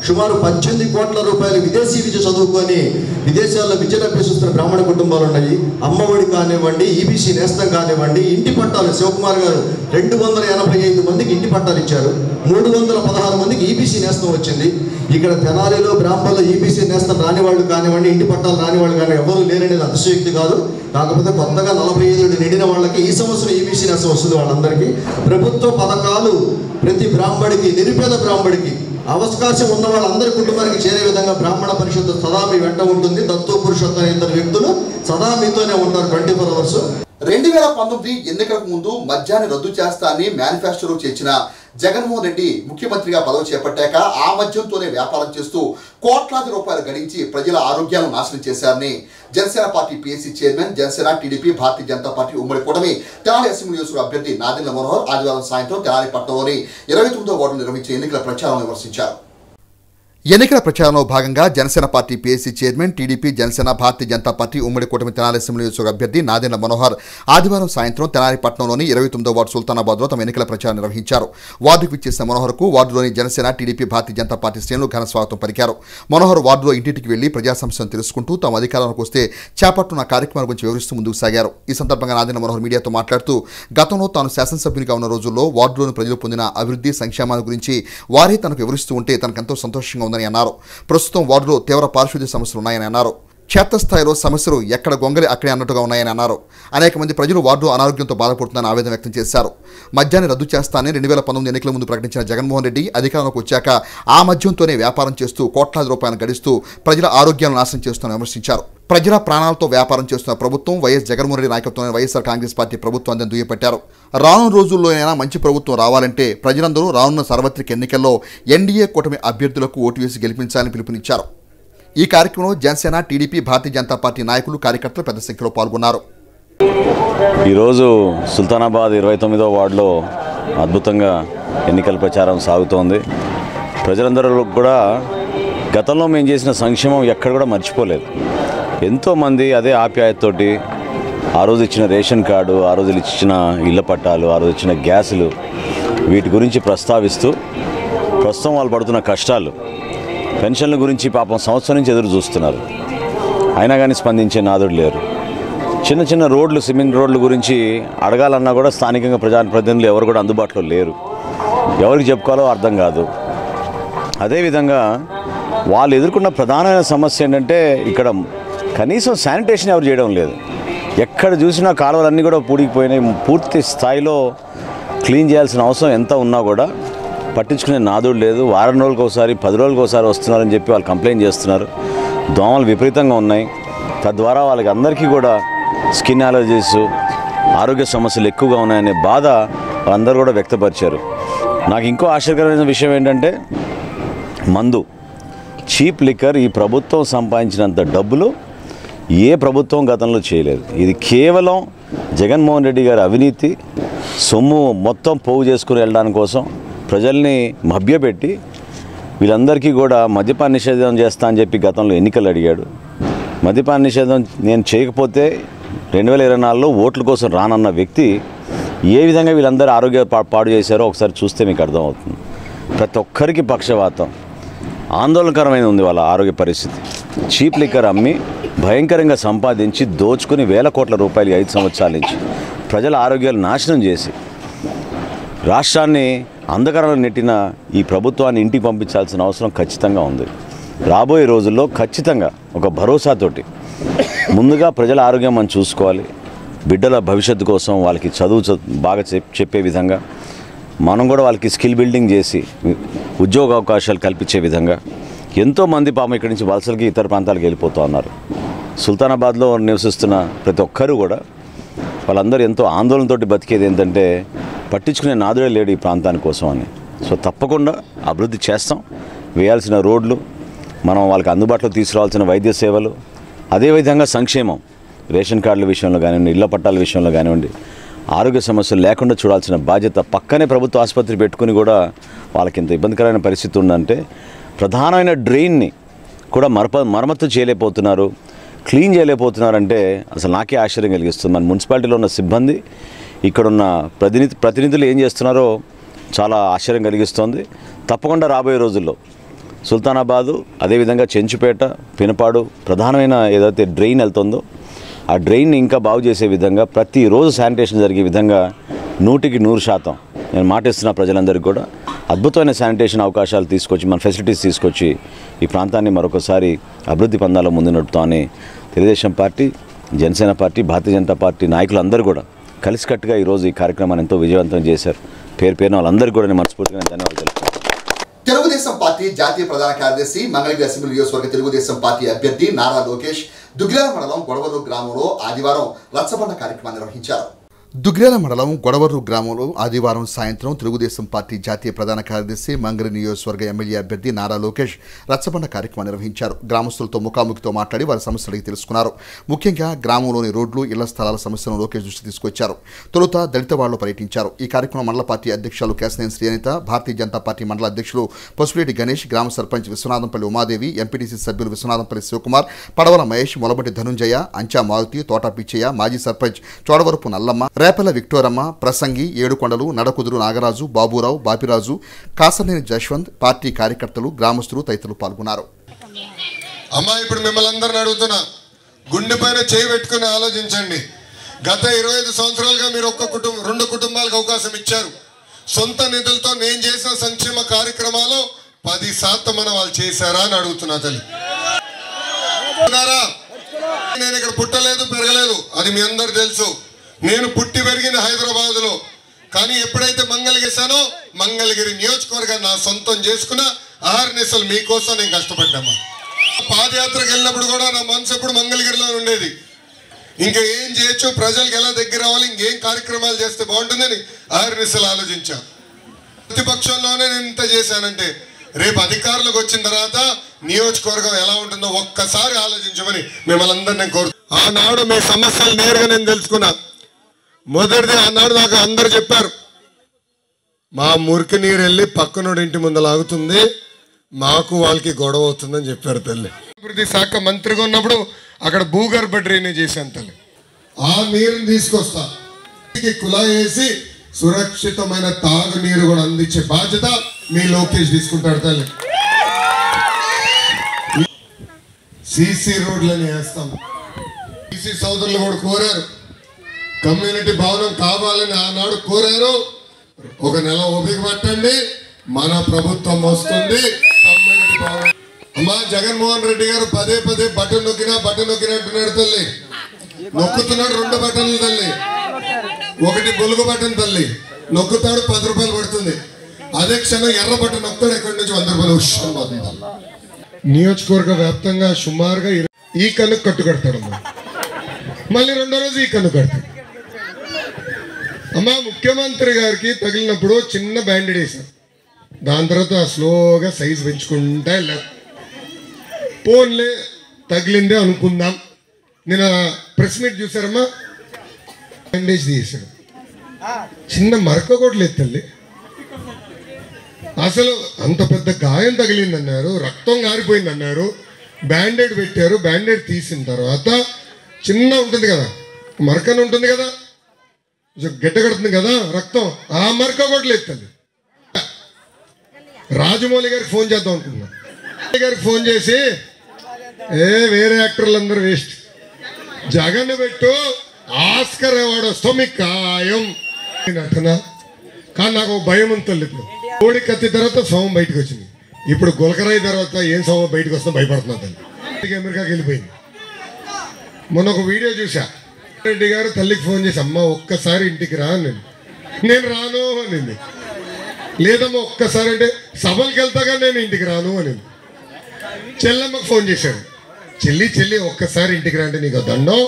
సుమారు 18 కోట్ల రూపాయలు విదేశీ విద్య చదువుకొని విదేశాల్లో విద్యను అభ్యసిస్తున్న బ్రాహ్మణ కుటుంబాలు ఉన్నాయి. అమ్మఒడి కానివ్వండి, ఈబీసీ నేస్తం కానివ్వండి, ఇంటి పట్టాలు శివకుమార్ గారు 285 మందికి ఇంటి పట్టాలు ఇచ్చారు. 316 మందికి ఈబీసీ నేస్తం వచ్చింది. ఇక్కడ తెనాలిలో బ్రాహ్మణులు ఈబీసీ నేస్తం రాని వాళ్ళు కానివ్వండి, ఇంటి పట్టాలు రాని వాళ్ళు కానీ ఎవరు లేరనేది అతిశయోక్తి కాదు. కాకపోతే కొత్తగా 45 నిండిన వాళ్ళకి ఈ సంవత్సరం ఈబీసీ నేస్తం వస్తుంది. వాళ్ళందరికీ ప్రభుత్వ పథకాలు ప్రతి బ్రాహ్మడికి, నిరుపేద బ్రాహ్మడికి అవకాశం ఉన్న వాళ్ళందరి కుటుంబానికి చేరే విధంగా బ్రాహ్మణ పరిషత్తు సదా మీ వెంట ఉంటుంది. దత్తు పురుషోత్తం అనే 2 వ్యక్తులు సదా మీతోనే ఉంటారు 24 అవర్స్. 2019 ఎన్నికలకు ముందు మద్యాన్ని రద్దు చేస్తా అని మేనిఫెస్టోలో చేర్చిన జగన్మోహన్ రెడ్డి ముఖ్యమంత్రిగా పదవి చేపట్టాక ఆ మద్యంతోనే వ్యాపారం చేస్తూ కోట్లాది రూపాయలు గడించి ప్రజల ఆరోగ్యాలను నాశనం చేశారని Janasena party PSC chairman, Janasena, TDP, Bharatiya Janata Party ఉమ్మడి కూటమి తెనాలి అసెంబ్లీ నియోజకవర్గ అభ్యర్థి నాదెండ్ల మనోహర్ ఆదివారం సాయంత్రం తెనాలి పట్టణంలోని 29వ వార్డులో నిర్వహించే ఎన్నికల ప్రచారం విమర్శించారు. ఎన్నికల ప్రచారంలో భాగంగా Janasena party PSC chairman, TDP, Janasena, Bharatiya Janata Party ఉమ్మడి కూటమి తెనాలి అసెంబ్లీ నియోజకవర్గ అభ్యర్థి నాదెండ్ల మనోహర్ ఆదివారం సాయంత్రం తెనాలి పట్టణంలోని 29వ వార్డు సుల్తానాబాద్లో తమ ఎన్నికల ప్రచారం నిర్వహించారు. వార్డుకు విచ్చేసిన మనోహర్కు వార్డులోని జనసేన, టీడీపీ, భారతీయ జనతా పార్టీ శ్రేణులు ఘన స్వాగతం పలికారు. మనోహర్ వార్డులో ఇంటింటికి వెళ్లి ప్రజా సమస్యలను తెలుసుకుంటూ తమ అధికారంలోకి వస్తే చేపట్టున్న కార్యక్రమాల గురించి వివరిస్తూ ముందుకు సాగారు. ఈ సందర్భంగా నాదెండ్ల మనోహర్ మీడియాతో మాట్లాడుతూ గతంలో తాను శాసనసభ్యునిగా ఉన్న రోజుల్లో వార్డులోని ప్రజలు పొందిన అభివృద్ధి సంక్షేమాల గురించి వారే తనకు వివరిస్తూ ఉంటే తనకెంతో సంతోషంగా ఉందని అన్నారు. ప్రస్తుతం వార్డులో తీవ్ర పారిశుద్ధ్య సమస్యలు ఉన్నాయని అన్నారు. క్షేత్రస్థాయిలో సమస్యలు ఎక్కడ గొంగలి అక్కడే అన్నట్టుగా ఉన్నాయని అన్నారు. అనేక మంది ప్రజలు వార్డు అనారోగ్యంతో బాధపడుతున్నారని ఆవేదన వ్యక్తం చేశారు. మద్యాన్ని రద్దు చేస్తానని 2019 ఎన్నికల ముందు ప్రకటించిన జగన్మోహన్ రెడ్డి అధికారంలోకి వచ్చాక ఆ మద్యంతోనే వ్యాపారం చేస్తూ కోట్లాది రూపాయలు గడిస్తూ ప్రజల ఆరోగ్యాలను నాశనం చేస్తున్నారని విమర్శించారు. ప్రజల ప్రాణాలతో వ్యాపారం చేస్తున్న ప్రభుత్వం వైఎస్ జగన్మోహన్ రెడ్డి నాయకత్వంలోని వైఎస్ఆర్ కాంగ్రెస్ పార్టీ ప్రభుత్వాన్ని దుయ్యబట్టారు. రానున్న రోజుల్లోనైనా మంచి ప్రభుత్వం రావాలంటే ప్రజలందరూ రానున్న సార్వత్రిక ఎన్నికల్లో ఎన్డీఏ కూటమి అభ్యర్థులకు ఓటు వేసి గెలిపించాలని పిలుపునిచ్చారు. ఈ కార్యక్రమంలో జనసేన, టీడీపీ, భారతీయ జనతా పార్టీ నాయకులు, కార్యకర్తలు పెద్ద సంఖ్యలో పాల్గొన్నారు. ఈరోజు సుల్తానాబాద్ 29వ వార్డులో అద్భుతంగా ఎన్నికల ప్రచారం సాగుతోంది. ప్రజలందరూ కూడా గతంలో మేము చేసిన సంక్షేమం ఎక్కడ కూడా మర్చిపోలేదు. ఎంతోమంది అదే ఆప్యాయతతోటి ఆ రోజు ఇచ్చిన రేషన్ కార్డు, ఆ రోజు ఇచ్చిన ఇళ్ల పట్టాలు, ఆ రోజు ఇచ్చిన గ్యాసులు, వీటి గురించి ప్రస్తావిస్తూ ప్రస్తుతం వాళ్ళు పడుతున్న కష్టాలు, పెన్షన్ల గురించి పాపం సంవత్సరం నుంచి ఎదురు చూస్తున్నారు. అయినా కానీ స్పందించే నాదుడు లేరు. చిన్న చిన్న రోడ్లు, సిమెంట్ రోడ్ల గురించి అడగాలన్నా కూడా స్థానికంగా ప్రజాప్రతినిధులు ఎవరు కూడా అందుబాటులో లేరు. ఎవరికి చెప్పుకోవాలో అర్థం కాదు. అదేవిధంగా వాళ్ళు ఎదుర్కొన్న ప్రధానమైన సమస్య ఏంటంటే ఇక్కడ కనీసం శానిటేషన్ ఎవరు చేయడం లేదు. ఎక్కడ చూసినా కాలువలన్నీ కూడా పూడికిపోయినాయి. పూర్తి స్థాయిలో క్లీన్ చేయాల్సిన అవసరం ఎంత ఉన్నా కూడా పట్టించుకునే నాదుడు లేదు. వారం రోజులకు ఒకసారి, 10 రోజులకు ఒకసారి వస్తున్నారని చెప్పి వాళ్ళు కంప్లైంట్ చేస్తున్నారు. దోమలు విపరీతంగా ఉన్నాయి. తద్వారా వాళ్ళకి అందరికీ కూడా స్కిన్ అలర్జీస్, ఆరోగ్య సమస్యలు ఎక్కువగా ఉన్నాయనే బాధ వాళ్ళందరూ కూడా వ్యక్తపరిచారు. నాకు ఇంకో ఆశ్చర్యకరమైన విషయం ఏంటంటే మందు, చీప్ లిక్కర్ ఈ ప్రభుత్వం సంపాదించినంత డబ్బులు ఏ ప్రభుత్వం గతంలో చేయలేదు. ఇది కేవలం జగన్మోహన్ రెడ్డి గారి అవినీతి సొమ్ము మొత్తం పోగు చేసుకుని వెళ్ళడానికి కోసం ప్రజల్ని మభ్యపెట్టి వీళ్ళందరికీ కూడా మద్యపాన నిషేధం చేస్తా అని చెప్పి గతంలో ఎన్నికలు అడిగాడు. మద్యపాన నిషేధం నేను చేయకపోతే 2024లో ఓట్ల కోసం రానన్న వ్యక్తి ఏ విధంగా వీళ్ళందరూ ఆరోగ్య పాడు చేశారో ఒకసారి చూస్తే మీకు అర్థమవుతుంది. ప్రతి ఒక్కరికి పక్షవాతం, ఆందోళనకరమైన ఉంది వాళ్ళ ఆరోగ్య పరిస్థితి. చీప్ లిక్కర్ అమ్మి భయంకరంగా సంపాదించి దోచుకుని వేల కోట్ల రూపాయలు 5 సంవత్సరాల నుంచి ప్రజల ఆరోగ్యాలు నాశనం చేసి రాష్ట్రాన్ని అంధకారంలో నెట్టిన ఈ ప్రభుత్వాన్ని ఇంటికి పంపించాల్సిన అవసరం ఖచ్చితంగా ఉంది. రాబోయే రోజుల్లో ఖచ్చితంగా ఒక భరోసాతోటి ముందుగా ప్రజల ఆరోగ్యం మనం చూసుకోవాలి. బిడ్డల భవిష్యత్తు కోసం వాళ్ళకి చదువు బాగా చెప్పే విధంగా మనం కూడా వాళ్ళకి స్కిల్ బిల్డింగ్ చేసి ఉద్యోగ అవకాశాలు కల్పించే విధంగా ఎంతోమంది పాపం ఇక్కడి నుంచి వలసలకి ఇతర ప్రాంతాలకు వెళ్ళిపోతూ ఉన్నారు. సుల్తానాబాద్లో నివసిస్తున్న ప్రతి ఒక్కరూ కూడా వాళ్ళందరూ ఎంతో ఆందోళనతోటి బతికేది ఏంటంటే పట్టించుకునే నాదుడే లేడు ఈ ప్రాంతాని కోసం అని. సో తప్పకుండా అభివృద్ధి చేస్తాం. వేయాల్సిన రోడ్లు, మనం వాళ్ళకి అందుబాటులో తీసుకురావాల్సిన వైద్య సేవలు, అదేవిధంగా సంక్షేమం, రేషన్ కార్డుల విషయంలో కానివ్వండి, ఇళ్ల పట్టాల విషయంలో కానివ్వండి, ఆరోగ్య సమస్యలు లేకుండా చూడాల్సిన బాధ్యత. పక్కనే ప్రభుత్వ ఆసుపత్రి పెట్టుకుని కూడా వాళ్ళకి ఇంత ఇబ్బందికరమైన పరిస్థితి ఉందంటే ప్రధానమైన డ్రైన్ని కూడా మరమ్మత్తు చేయలేకపోతున్నారు, క్లీన్ చేయలేకపోతున్నారంటే అసలు నాకే ఆశ్చర్యం కలిగిస్తుంది. మన మున్సిపాలిటీలో ఉన్న సిబ్బంది, ఇక్కడున్న ప్రతినిధులు ఏం చేస్తున్నారో చాలా ఆశ్చర్యం కలిగిస్తోంది. తప్పకుండా రాబోయే రోజుల్లో సుల్తానాబాదు, అదేవిధంగా చెంచుపేట, పినపాడు ప్రధానమైన ఏదైతే డ్రైన్ వెళ్తుందో ఆ డ్రైన్ని ఇంకా బాగు చేసే విధంగా ప్రతిరోజు శానిటేషన్ జరిగే విధంగా 100% నేను మాటిస్తున్న ప్రజలందరికీ కూడా అద్భుతమైన శానిటేషన్ అవకాశాలు తీసుకొచ్చి, మన ఫెసిలిటీస్ తీసుకొచ్చి ఈ ప్రాంతాన్ని మరొకసారి అభివృద్ధి పందాలో ముందు నడుపుతామని తెలుగుదేశం పార్టీ, జనసేన పార్టీ, భారతీయ జనతా పార్టీ నాయకులందరూ కూడా కలిసికట్టుగా ఈరోజు ఈ కార్యక్రమాన్ని ఎంతో విజయవంతం చేశారు. పేరున వాళ్ళందరికీ కూడా నేను మనస్ఫూర్తిగా ధన్యవాదాలు తెలుపుతున్నాను. తెలుగుదేశం పార్టీ జాతీయ ప్రధాన కార్యదర్శి, మంగళగిరి అసెంబ్లీ నియోజకవర్గ తెలుగుదేశం పార్టీ అభ్యర్థి నారా లోకేష్ దుగ్గ్యాల మండలం గొడవరు గ్రామంలో ఆదివారం రచ్చబండ కార్యక్రమాన్ని నిర్వహించారు. దుగ్గ్యాల మండలం గొడవరు గ్రామంలో ఆదివారం సాయంత్రం తెలుగుదేశం పార్టీ జాతీయ ప్రధాన కార్యదర్శి, మంగళగిరి నియోజకవర్గ ఎమ్మెల్యే అభ్యర్థి నారా లోకేష్ రచ్చబండ కార్యక్రమాన్ని నిర్వహించారు. గ్రామస్తులతో ముఖాముఖితో మాట్లాడి వారి సమస్యలు తెలుసుకున్నారు. ముఖ్యంగా గ్రామంలోని రోడ్లు, ఇళ్ల స్థలాల సమస్యలను లోకేష్ దృష్టి తీసుకొచ్చారు. తొలుత దళిత వార్డులో పర్యటించారు. ఈ కార్యక్రమం మండల పార్టీ అధ్యక్షులు కేశనేని శ్రీనిత, భారతీయ జనతా పార్టీ మండల అధ్యక్షులు పసుపులేటి గణేష్, గ్రామ సర్పంచ్ విశ్వనాథంపల్లి ఉమాదేవి, ఎంపీటీసీ సభ్యులు విశ్వనాథంపల్లి శివకుమార్, పడవల మహేష్, మొలబటి ధనుంజయ, అంచా మారుతి, తోట పిచ్చయ్య, మాజీ సర్పంచ్ చోడవరపు నల్లమ్మ, రేపల విక్టోరమ్మ, ప్రసంగి, ఏడుకొండలు, నడకుదురు నాగరాజు, బాబురావు, బాపిరాజు, కాసనేని జశ్వంత్, పార్టీ కార్యకర్తలు, గ్రామస్తులు తదితరులు పాల్గొన్నారు. అమ్మా, ఇప్పుడు మిమ్మల్ని అందరిని అడుగుతున్నా, గుండె పైన చేయి పెట్టుకుని ఆలోచించండి. గత 25 సంవత్సరాలుగా మీరు రెండు కుటుంబాలకు అవకాశం ఇచ్చారు. సొంత నిధులతో నేను చేసిన సంక్షేమ కార్యక్రమాలు 10% వాళ్ళు చేశారా అని అడుగుతున్నా తల్లి. నేను ఇక్కడ పుట్టలేదు పెరగలేదు, అది మీ అందరు తెలుసు. నేను పుట్టి పెరిగిన హైదరాబాద్లో, కానీ ఎప్పుడైతే మంగళగిరిసానో మంగళగిరి నియోజకవర్గాన్ని నా సొంతం చేసుకున్న ఆర్నిసలు మీకోసం నేను కష్టపడ్డామా. పాదయాత్రకు వెళ్ళినప్పుడు కూడా నా మనసు ఎప్పుడు మంగళగిరిలో ఉండేది. ఇంకా ఏం చేయొచ్చు, ప్రజలకు ఎలా దగ్గర అవ్వాలి, ఇంకేం కార్యక్రమాలు చేస్తే బాగుంటుందని ఆర్నిసలు ఆలోచించాను. ప్రతిపక్షంలోనే నేను ఇంత చేశానంటే రేపు అధికారులకు వచ్చిన తర్వాత నియోజకవర్గం ఎలా ఉంటుందో ఒక్కసారి ఆలోచించమని మిమ్మల్ని అందరినీ నేను కోరు. ఆనాడు మీ సమస్యలు నేరుగా నేను తెలుసుకున్నా. మొదటిది ఆనాడు నాకు అందరు చెప్పారు, మా మురికి నీరు వెళ్ళి పక్కనోడి ఇంటి ముందు లాగుతుంది, మాకు వాళ్ళకి గొడవ అవుతుందని చెప్పారు తల్లి. అభివృద్ధి శాఖ మంత్రిగా ఉన్నప్పుడు అక్కడ భూగర్భ డ్రైనేజ్ చేశాను తల్లి. ఆ నీరుని తీసుకొస్తా, కుళాయి వేసి సురక్షితమైన తాగునీరు కూడా అందించే బాధ్యత మీ లోకేష్ తీసుకుంటాడు తల్లి. సిసి రోడ్లని వేస్తాం. సిసి సోదరులు కూడా కోరారు, కమ్యూనిటీ భవనం కావాలని ఆనాడు కోరారు. ఒక నెల ఓపిక పట్టండి, మన ప్రభుత్వం వస్తుంది. కమ్యూనిటీ భవనం అమ్మా జగన్మోహన్ రెడ్డి గారు పదే పదే బటన్ నొక్కినా అంటున్నాడు తల్లి. నొక్కుతున్నాడు 2 బటన్లు తల్లి, ఒకటి బొలుగు బటన్ తల్లి. నొక్కుతాడు 10 రూపాయలు పడుతుంది. అదే క్షణం ఎర్ర బటన్ నొక్కుతాడు, ఎక్కడి నుంచి 100 రూపాయలు విషయం పోతుంది. నియోజకవర్గ వ్యాప్తంగా సుమారుగా ఈ కన్ను కట్టు కడతాడమ్మా, మళ్ళీ 2వ రోజు ఈ కన్ను కడతాడు. అమ్మా ముఖ్యమంత్రి గారికి తగిలినప్పుడు చిన్న బ్యాండేడ్ వేశారు, దాని తర్వాత స్లోగా సైజు పెంచుకుంటా వెళ్ళారు. పోన్లే తగిలిందే అనుకుందాం. నేను ప్రెస్ మీట్ చూసారమ్మా, బ్యాండేజ్ తీసాడు, చిన్న మరక కూడా లేదు తల్లి. అసలు అంత పెద్ద గాయం తగిలిందన్నారు, రక్తం గారిపోయిందన్నారు, బ్యాండేడ్ పెట్టారు. బ్యాండేడ్ తీసిన తర్వాత చిన్న ఉంటుంది కదా, మరకన ఉంటుంది కదా, గడ్డ కడుతుంది కదా రక్తం, ఆ మరక కూడా లేదు తల్లి. రాజమౌళి గారికి ఫోన్ చేద్దాం అనుకున్నా, గారికి ఫోన్ చేసి వేరే యాక్టర్లు అందరూ వేస్ట్, జగన్ పెట్టు ఆస్కర్ అవార్డు వస్తాం మీకు ఖాయం నటన. కానీ నాకు భయం ఉంది తల్లి. ఇప్పుడు కోడి కత్తి తర్వాత సోమం బయటకు వచ్చింది, ఇప్పుడు గులకరాయి తర్వాత ఏం సోమం బయటకు వస్తా భయపడుతున్నా తల్లి. అమెరికాకి వెళ్ళిపోయింది. మొన్న ఒక వీడియో చూసా, రెడ్డి గారు తల్లికి ఫోన్ చేసి అమ్మ ఒక్కసారి ఇంటికి రా అని. నేను రాను అనింది. లేదమ్మా ఒక్కసారి అంటే సభలకు వెళ్తాగా నేను ఇంటికి రాను అని. చెల్లమ్మకు ఫోన్ చేశాడు, చెల్లి ఒక్కసారి ఇంటికి రా అంటే నీకు దండం,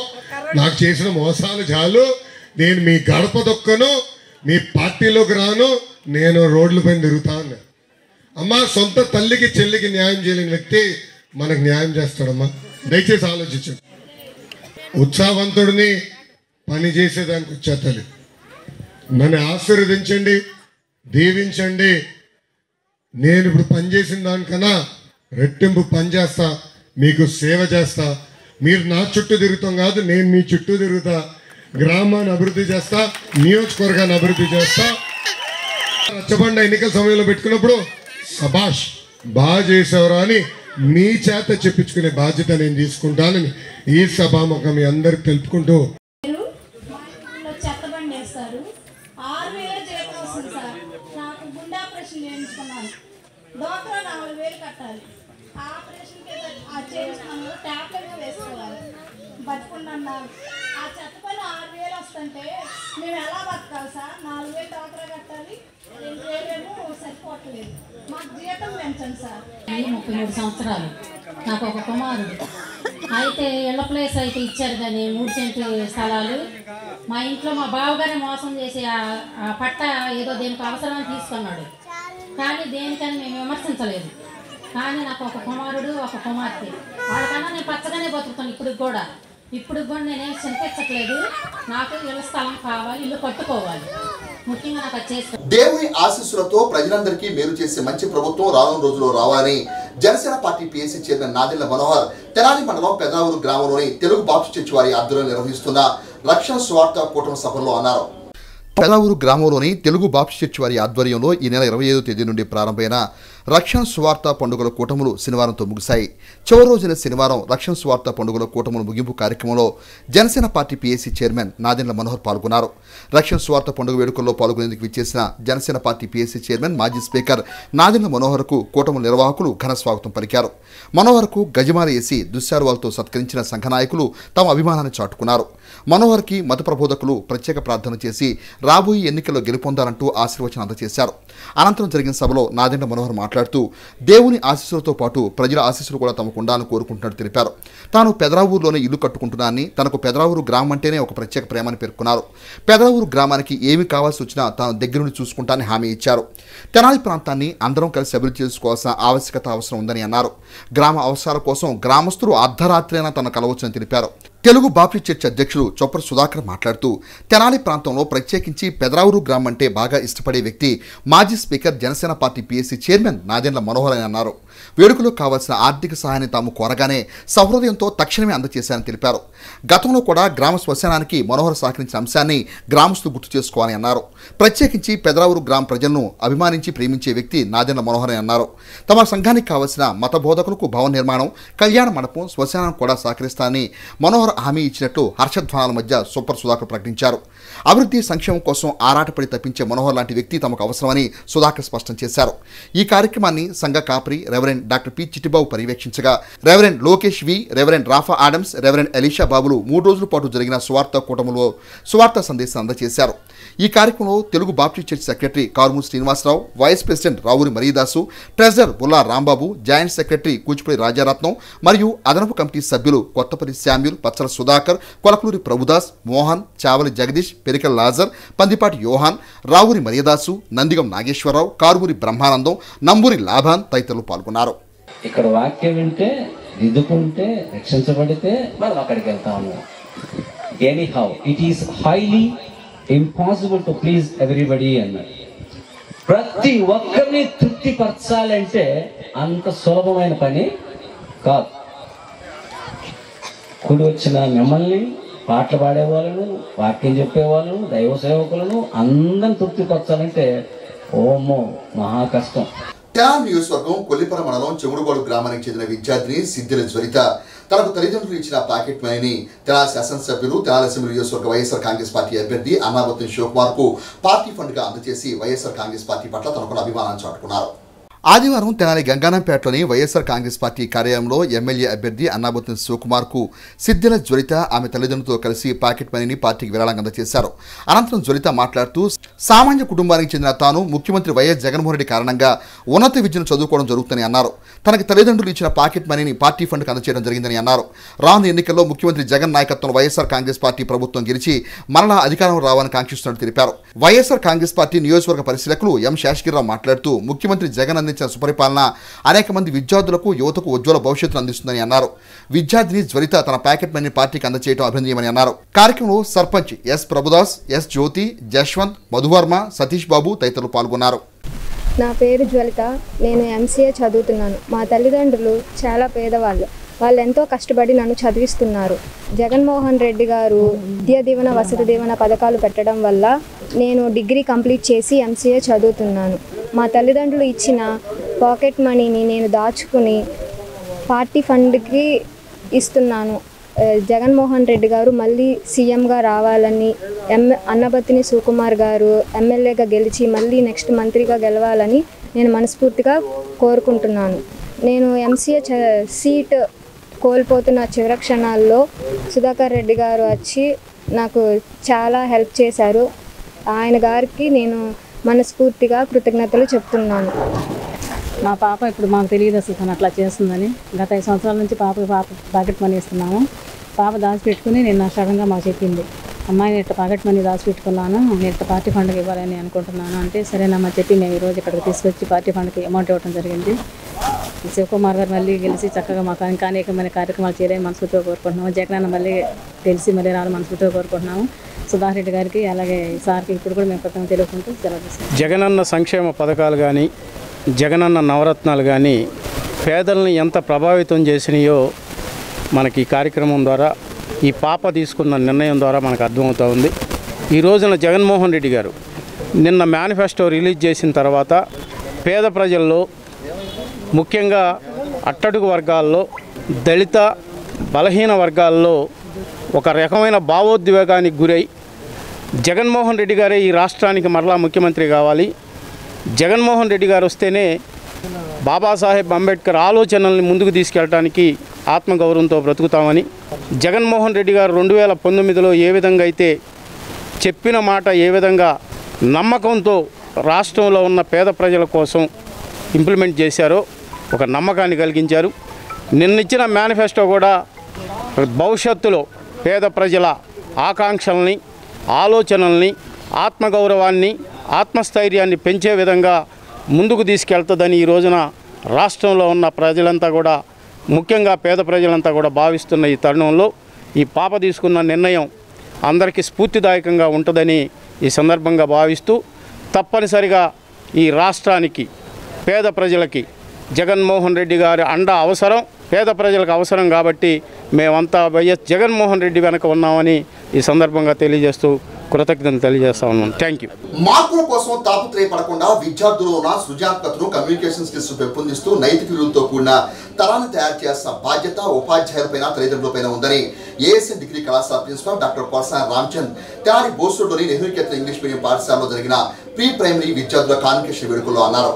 నాకు చేసిన మోసాలు చాలు, నేను మీ గడప దొక్కను, మీ పార్టీలోకి రాను, నేను రోడ్ల పైన తిరుగుతా అన్నా. అమ్మా సొంత తల్లికి చెల్లికి న్యాయం చేయలేని వ్యక్తి మనకు న్యాయం చేస్తాడమ్మా. దయచేసి ఆలోచించండి. ఉత్సాహవంతుడిని పని చేసేదానికి వచ్చా తల్లి. నన్ను ఆశీర్వదించండి, దీవించండి. నేను ఇప్పుడు పనిచేసిన దానికన్నా రెట్టింపు పని చేస్తా, మీకు సేవ చేస్తా. మీరు నా చుట్టూ తిరుగుతాం కాదు, నేను మీ చుట్టూ తిరుగుతా. గ్రామాన్ని అభివృద్ధి చేస్తా, నియోజకవర్గాన్ని అభివృద్ధి చేస్తా. రచ్చబండ ఎన్నికల సమయంలో పెట్టుకున్నప్పుడు సభాష్ బాగా చేసేవరా అని మీ చేత చెప్పించుకునే బాధ్యత నేను తీసుకుంటానని ఈ సభాముఖం మీ అందరికి తెలుపుకుంటూ. చెత్తబండి వేస్తారు, 6,000 జీతం వస్తుంది సార్. నాకు గుండె ఆపరేషన్ చేయించుకున్నాను, డాక్టర్ 4,000 కట్టాలి. ఆపరేషన్కి చేయించుకున్నాను, ట్యాబ్లెట్ వేసుకోవాలి, బతుకున్నాను. ఆ చెత్తపల్లి 6,000 వస్తుంటే మేము ఎలా బతకాలి సార్? 4,000 డాక్టర్ కట్టాలి, 2,000 సరిపోవట్లేదు. మాకు జీతం పెంచండి సార్. 33 సంవత్సరాలు, నాకు ఒక కుమారుడు. అయితే ఇళ్ల ప్లేస్ అయితే ఇచ్చారు, కానీ 3 సెంట్లు స్థలాలు మా ఇంట్లో మా బావగానే మోసం చేసి ఆ పట్ట ఏదో దేనికి అవసరాన్ని తీసుకున్నాడు. కానీ దేనికని మేము విమర్శించలేదు. కానీ నాకు ఒక కుమారుడు ఒక కుమార్తె, వాళ్ళకన్నా నేను పచ్చగానే బతుకుతాను. ఇప్పుడు కూడా నేనేం చింతించట్లేదు. నాకు ఇళ్ళ స్థలం కావాలి, ఇల్లు కట్టుకోవాలి, ముఖ్యంగా నాకు అది చేసుకోవాలి. దేవుని ఆశీస్సులతో ప్రజలందరికీ మేలు చేసే మంచి ప్రభుత్వం రానున్న రోజుల్లో రావాలని Janasena party PSC chairman Nadella Manohar Tenali మండలం పెదావూరు గ్రామంలోని తెలుగు బాప్టిస్ట్ చర్చి వారి ఆధ్వర్యంలో నిర్వహిస్తున్న రక్షణ స్వార్థ కూటమి సభలో అన్నారు. పెదావూరు గ్రామంలోని తెలుగు బాప్టిస్ట్ చర్చ్ వారి ఆధ్వర్యంలో ఈ నెల 25వ తేదీ నుండి ప్రారంభమైన రక్షణ సువార్త పండుగల కూటములు శనివారంతో ముగిశాయి. చివరి రోజున శనివారం రక్షణ సువార్త పండుగల కూటముల ముగింపు కార్యక్రమంలో Janasena party PAC chairman Nadendla Manohar పాల్గొన్నారు. రక్షణ సువార్త పండుగ వేడుకల్లో పాల్గొనేందుకు విచ్చేసిన జనసేన పార్టీ పీఏసీ చైర్మన్ మాజీ స్పీకర్ నాదెండ్ల మనోహర్కు కూటముల నిర్వాహకులు ఘన స్వాగతం పలికారు. మనోహర్కు గజమాల వేసి దుశ్శాలువాలతో సత్కరించిన సంఘ నాయకులు తమ అభిమానాన్ని చాటుకున్నారు. మనోహర్కి మత ప్రబోధకులు ప్రత్యేక ప్రార్థన చేసి రాబోయే ఎన్నికల్లో గెలుపొందాలంటూ ఆశీర్వచనం అందజేశారు. అనంతరం జరిగిన సభలో నాదెండ్ల మనోహర్ మాట్లాడుతూ దేవుని ఆశీస్సులతో పాటు ప్రజల ఆశీస్సులు కూడా తమకు ఉండాలని కోరుకుంటున్నట్టు తెలిపారు. తాను పెదరావూరులోనే ఇల్లు కట్టుకుంటున్నానని, తనకు పెదరావూరు గ్రామం అంటేనే ఒక ప్రత్యేక ప్రేమని పేర్కొన్నారు. పెదరావూరు గ్రామానికి ఏమి కావాల్సి వచ్చినా తాను దగ్గర నుండి చూసుకుంటానని హామీ ఇచ్చారు. తెనాలి ప్రాంతాన్ని అందరం కలిసి అభివృద్ధి చేసుకోవాల్సిన ఆవశ్యకత అవసరం ఉందని అన్నారు. గ్రామ అవసరాల కోసం గ్రామస్తులు అర్ధరాత్రైనా తన కలవచ్చని తెలిపారు. తెలుగు బాప్టిస్ట్ చర్చ్ అధ్యక్షులు చొప్పర సుధాకర్ మాట్లాడుతూ తెనాలి ప్రాంతంలో ప్రత్యేకించి పెదరావూరు గ్రామం అంటే బాగా ఇష్టపడే వ్యక్తి మాజీ speaker Janasena party PAC chairman Nadendla Manohar అని అన్నారు. వేడుకలో కావాల్సిన ఆర్థిక సహాయాన్ని తాము కోరగానే సహృదయంతో తక్షణమే అందజేశారని తెలిపారు. గతంలో కూడా గ్రామ శ్మశానానికి మనోహర్ సహకరించిన అంశాన్ని గ్రామస్తులు గుర్తు చేసుకోవాలని అన్నారు. ప్రత్యేకించి పెదరావూరు గ్రామ ప్రజలను అభిమానించి ప్రేమించే వ్యక్తి నాదెండ్ల మనోహర్ అని అన్నారు. తమ సంఘానికి కావాల్సిన మత బోధకులకు భవన నిర్మాణం, కళ్యాణ మండపం, శ్మశానం కూడా సహకరిస్తానని మనోహర్ హామీ ఇచ్చినట్లు హర్షధ్వానాల మధ్య సూపర్ సుధాకర్ ప్రకటించారు. అభివృద్ధి సంక్షేమం కోసం ఆరాటపడి తప్పించే మనోహర్ లాంటి వ్యక్తి తమకు అవసరమని సుధాకర్ స్పష్టం చేశారు. ఈ కార్యక్రమాన్ని సంఘ కాపరి రెవరెండ్ డాక్టర్ పి చిట్టిబాబు పర్యవేక్షించగా reverend Lokesh V, reverend Rapha Adams, reverend Elisha Babulu 3 రోజుల పాటు జరిగిన సువార్త కూటములో సువార్త సందేశం అందజేశారు. ఈ కార్యక్రమంలో Telugu baptist church secretary Karumuri Srinivasarao, vice president Ravuri Maridasu, treasurer Bulla Rambabu, joint secretary Kuchipudi Rajaratnam మరియు అదనపు కమిటీ సభ్యులు Kothapalli Samuel, Pachala Sudhakar, Kolakaluri Prabhudas, Mohan, Chavali Jagadish, Perikal Lazar, Pandipati Yohan, Ravuri Maridasu, Nandigam Nageswararao, Karumuri Brahmanandam, Namburi Laban తదితరులు పాల్గొన్నారు. ఇక్కడ వాక్యం వింటే, దిద్దుకుంటే, రక్షించబడితే మనం అక్కడికి వెళ్తా ఉన్నాం. Anyhow it is highly impossible to please everybody అన్నారు. ప్రతి ఒక్కరిని తృప్తిపరచాలంటే అంత సులభమైన పని కాదు. కూడి వచ్చిన మిమ్మల్ని, పాటలు పాడేవాళ్ళను, వాక్యం చెప్పేవాళ్ళను, దైవ సేవకులను అందరిని తృప్తిపరచాలంటే ఓమో మహా కష్టం. తెనాలి నియోజకవర్గం కొల్లిపర మండలం చెముడుగోడు గ్రామానికి చెందిన విద్యార్థిని సిద్ధిల జ్వరిత తనకు తల్లిదండ్రులు ఇచ్చిన ప్యాకెట్ మనీని తెనాలి శాసనసభ్యులు, తెనాలి అసెంబ్లీ నియోజకవర్గ వైఎస్ఆర్ కాంగ్రెస్ పార్టీ అభ్యర్థి అన్నాబత్తుని శివకుమార్ కు పార్టీ ఫండ్ గా అందజేసి వైఎస్ఆర్ కాంగ్రెస్ పార్టీ పట్ల తనకున్న అభిమానాన్ని చాటుకున్నారు. ఆదివారం తెనాలి గంగానంపేటలోని వైఎస్ఆర్ కాంగ్రెస్ పార్టీ కార్యాలయంలో ఎమ్మెల్యే అభ్యర్థి అన్నాబత్తుని శివకుమార్ కు సిద్ధిల జ్వరిత ఆమె తల్లిదండ్రులతో కలిసి పాకెట్ మనీని పార్టీకి విరాళంగా అందజేశారు. అనంతరం జ్వరిత మాట్లాడుతూ సామాన్య కుటుంబానికి చెందిన తాను ముఖ్యమంత్రి వైఎస్ జగన్మోహన్ రెడ్డి కారణంగా ఉన్నత విద్యను చదువుకోవడం జరుగుతుందని అన్నారు. తనకి తల్లిదండ్రులు ఇచ్చిన పాకెట్ మనీని పార్టీ ఫండ్కి అందజేయడం జరిగిందని అన్నారు. రానున్న ఎన్నికల్లో ముఖ్యమంత్రి జగన్ నాయకత్వంలో వైఎస్ఆర్ కాంగ్రెస్ పార్టీ ప్రభుత్వం గెలిచి మరలా అధికారం రావాలని కాంక్షిస్తున్నట్టు తెలిపారు. వైఎస్ఆర్ కాంగ్రెస్ పార్టీ నియోజకవర్గ పరిశీలకులు ఎం శేషగిరిరావు మాట్లాడుతూ ముఖ్యమంత్రి జగన్ అందించిన సుపరిపాలన అనేక మంది విద్యార్థులకు, యువతకు ఉజ్వల భవిష్యత్తును అందిస్తుందని అన్నారు. విద్యార్థిని జ్వరిత తన ప్యాకెట్ మనీని పార్టీకి అందజేయడం అభినందనీయమని అన్నారు. కార్యక్రమంలో సర్పంచ్ ఎస్ ప్రభుదాస్, ఎస్ జ్యోతి, జశ్వంత్, మధువర్మ, సతీష్ బాబు తదితరులు పాల్గొన్నారు. నా పేరు జ్వలిత. నేను ఎంసీఏ చదువుతున్నాను. మా తల్లిదండ్రులు చాలా పేదవాళ్ళు. వాళ్ళు ఎంతో కష్టపడి నన్ను చదివిస్తున్నారు. జగన్మోహన్ రెడ్డి గారు విద్యా దీవెన, వసతి దీవెన పథకాలు పెట్టడం వల్ల నేను డిగ్రీ కంప్లీట్ చేసి ఎంసీఏ చదువుతున్నాను. మా తల్లిదండ్రులు ఇచ్చిన పాకెట్ మనీని నేను దాచుకుని పార్టీ ఫండ్కి ఇస్తున్నాను. జగన్మోహన్ రెడ్డి గారు మళ్ళీ సీఎంగా రావాలని, అన్నబత్తిని శివకుమార్ గారు ఎమ్మెల్యేగా గెలిచి మళ్ళీ నెక్స్ట్ మంత్రిగా గెలవాలని నేను మనస్ఫూర్తిగా కోరుకుంటున్నాను. నేను ఎంసీఏ సీట్ కోల్పోతున్న చివరి క్షణాల్లో సుధాకర్ రెడ్డి గారు వచ్చి నాకు చాలా హెల్ప్ చేశారు. ఆయన గారికి నేను మనస్ఫూర్తిగా కృతజ్ఞతలు చెప్తున్నాను. మా పాప ఇప్పుడు మాకు తెలియదు అసలు తను అట్లా చేస్తుందని. గత 5 సంవత్సరాల నుంచి పాప పాకెట్ మనీ ఇస్తున్నాము. పాప దాచిపెట్టుకుని నేను సడన్గా మాకు చెప్పింది, అమ్మాయి నేను ఇట్లా పాకెట్ మనీ దాచిపెట్టుకున్నాను, నేను ఇట్లా పార్టీ ఫండ్కి ఇవ్వాలని అనుకుంటున్నాను అంటే సరేనమ్మా చెప్పి మేము ఈరోజు ఇక్కడికి తీసుకొచ్చి పార్టీ ఫండ్కి అమౌంట్ ఇవ్వడం జరిగింది. శివకుమార్ గారు మళ్ళీ గెలిచి చక్కగా మాకు ఇంకా అనేకమైన కార్యక్రమాలు చేయాలని మనస్ఫూర్తిగా కోరుకుంటున్నాము. జగనన్న మళ్ళీ తెలిసి మళ్ళీ రావాలని మనస్ఫూర్తిగా కోరుకుంటున్నాము. సుధాకర్ రెడ్డి గారికి అలాగే సార్కి ఇప్పుడు కూడా మేము ప్రతి తెలుపుకుంటూ సెలవు. జగనన్న సంక్షేమ పథకాలు కానీ, జగనన్న నవరత్నాలు కానీ పేదలను ఎంత ప్రభావితం చేసినాయో మనకి ఈ కార్యక్రమం ద్వారా, ఈ పాప తీసుకున్న నిర్ణయం ద్వారా మనకు అర్థమవుతూ ఉంది. ఈ రోజున జగన్మోహన్ రెడ్డి గారు నిన్న మేనిఫెస్టో రిలీజ్ చేసిన తర్వాత పేద ప్రజల్లో, ముఖ్యంగా అట్టడుగు వర్గాల్లో, దళిత బలహీన వర్గాల్లో ఒక రకమైన భావోద్వేగానికి గురై జగన్మోహన్ రెడ్డి గారే ఈ రాష్ట్రానికి మరలా ముఖ్యమంత్రి కావాలి, జగన్మోహన్ రెడ్డి గారు వస్తేనే బాబాసాహెబ్ అంబేద్కర్ ఆలోచనల్ని ముందుకు తీసుకెళ్ళడానికి ఆత్మగౌరవంతో బ్రతుకుతామని, జగన్మోహన్ రెడ్డి గారు 2019లో ఏ విధంగా అయితే చెప్పిన మాట ఏ విధంగా నమ్మకంతో రాష్ట్రంలో ఉన్న పేద ప్రజల కోసం ఇంప్లిమెంట్ చేశారో ఒక నమ్మకాన్ని కలిగించారు. నిన్నిచ్చిన మేనిఫెస్టో కూడా భవిష్యత్తులో పేద ప్రజల ఆకాంక్షల్ని, ఆలోచనల్ని, ఆత్మగౌరవాన్ని, ఆత్మస్థైర్యాన్ని పెంచే విధంగా ముందుకు తీసుకెళ్తుందని ఈ రోజున రాష్ట్రంలో ఉన్న ప్రజలంతా కూడా, ముఖ్యంగా పేద ప్రజలంతా కూడా భావిస్తున్న ఈ తరుణంలో ఈ పాప తీసుకున్న నిర్ణయం అందరికీ స్ఫూర్తిదాయకంగా ఉంటుందని ఈ సందర్భంగా భావిస్తూ, తప్పనిసరిగా ఈ రాష్ట్రానికి, పేద ప్రజలకి జగన్మోహన్ రెడ్డి గారి అండ అవసరం, పేద ప్రజలకు అవసరం కాబట్టి మేమంతా వైఎస్ జగన్మోహన్ రెడ్డి వెనక ఉన్నామని ఈ సందర్భంగా తెలియజేస్తూ కృతజ్ఞతలు తెలియజేస్తా ఉన్నాను. Thank you. మార్పుల కోసం తాపత్రయపడకుండా విద్యార్థులు ఉన్న సృజనాత్మకతను, కమ్యూనికేషన్ స్కిల్స్ పెంపొందిస్తూ నైతిక విలువలతో కూడిన తరాన్ని తయారు చేసిన బాధ్యత ఉపాధ్యాయులపైన, తల్లిదండ్రులపైన ఉందని ఏఎస్ఎన్ డిగ్రీ కళాశాల ప్రిన్సిపల్ డాక్టర్ కొలసాని రామచంద్ తెనాలి బోస్టూర్లోని నెహ్రూ కేతన్ ఇంగ్లీష్ మీడియం పాఠశాలలో జరిగిన ప్రీ ప్రైమరీ విద్యార్థుల కాన్వకేషన్ వేడుకల్లో అన్నారు.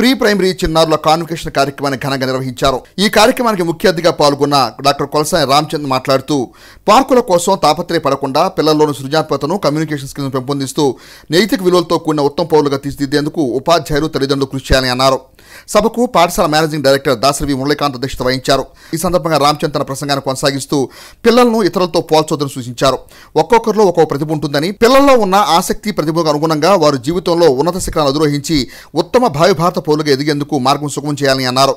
ప్రీ ప్రైమరీ చిన్నారుల కాన్వకేషన్ కార్యక్రమాన్ని ఘనంగా నిర్వహించారు. ఈ కార్యక్రమానికి ముఖ్య అతిథిగా పాల్గొన్న డాక్టర్ కొలసాని రామచంద్ మాట్లాడుతూ, పార్కుల కోసం తాపత్రయపడకుండా పిల్లల్లోని సృజనాత్మకతను, కమ్యూనికేషన్ స్కిల్స్ పెంపొందిస్తూ నైతిక విలువలతో కూడిన ఉత్తమ పౌరులుగా తీర్చిదిద్దేందుకు ఉపాధ్యాయులు, తల్లిదండ్రులు కృషి చేయాలని అన్నారు. సభకు పాఠశాల మేనేజింగ్ డైరెక్టర్ దాసరి మురళీకాంత్ అధ్యక్షత వహించారు. ఈ సందర్భంగా రామచంద్ తన ప్రసంగాన్ని కొనసాగిస్తూ పిల్లలను ఇతరులతో పోల్చొద్దని సూచించారు. ఒక్కొక్కరిలో ఒక్కొక్క ప్రతిభ ఉంటుందని, పిల్లల్లో ఉన్న ఆసక్తి, ప్రతిభకు అనుగుణంగా వారు జీవితంలో ఉన్నత శిఖరాలను అధిరోహించి ఉత్తమ భావి భారత పౌరులుగా ఎదిగేందుకు మార్గం సుగమం చేయాలని అన్నారు.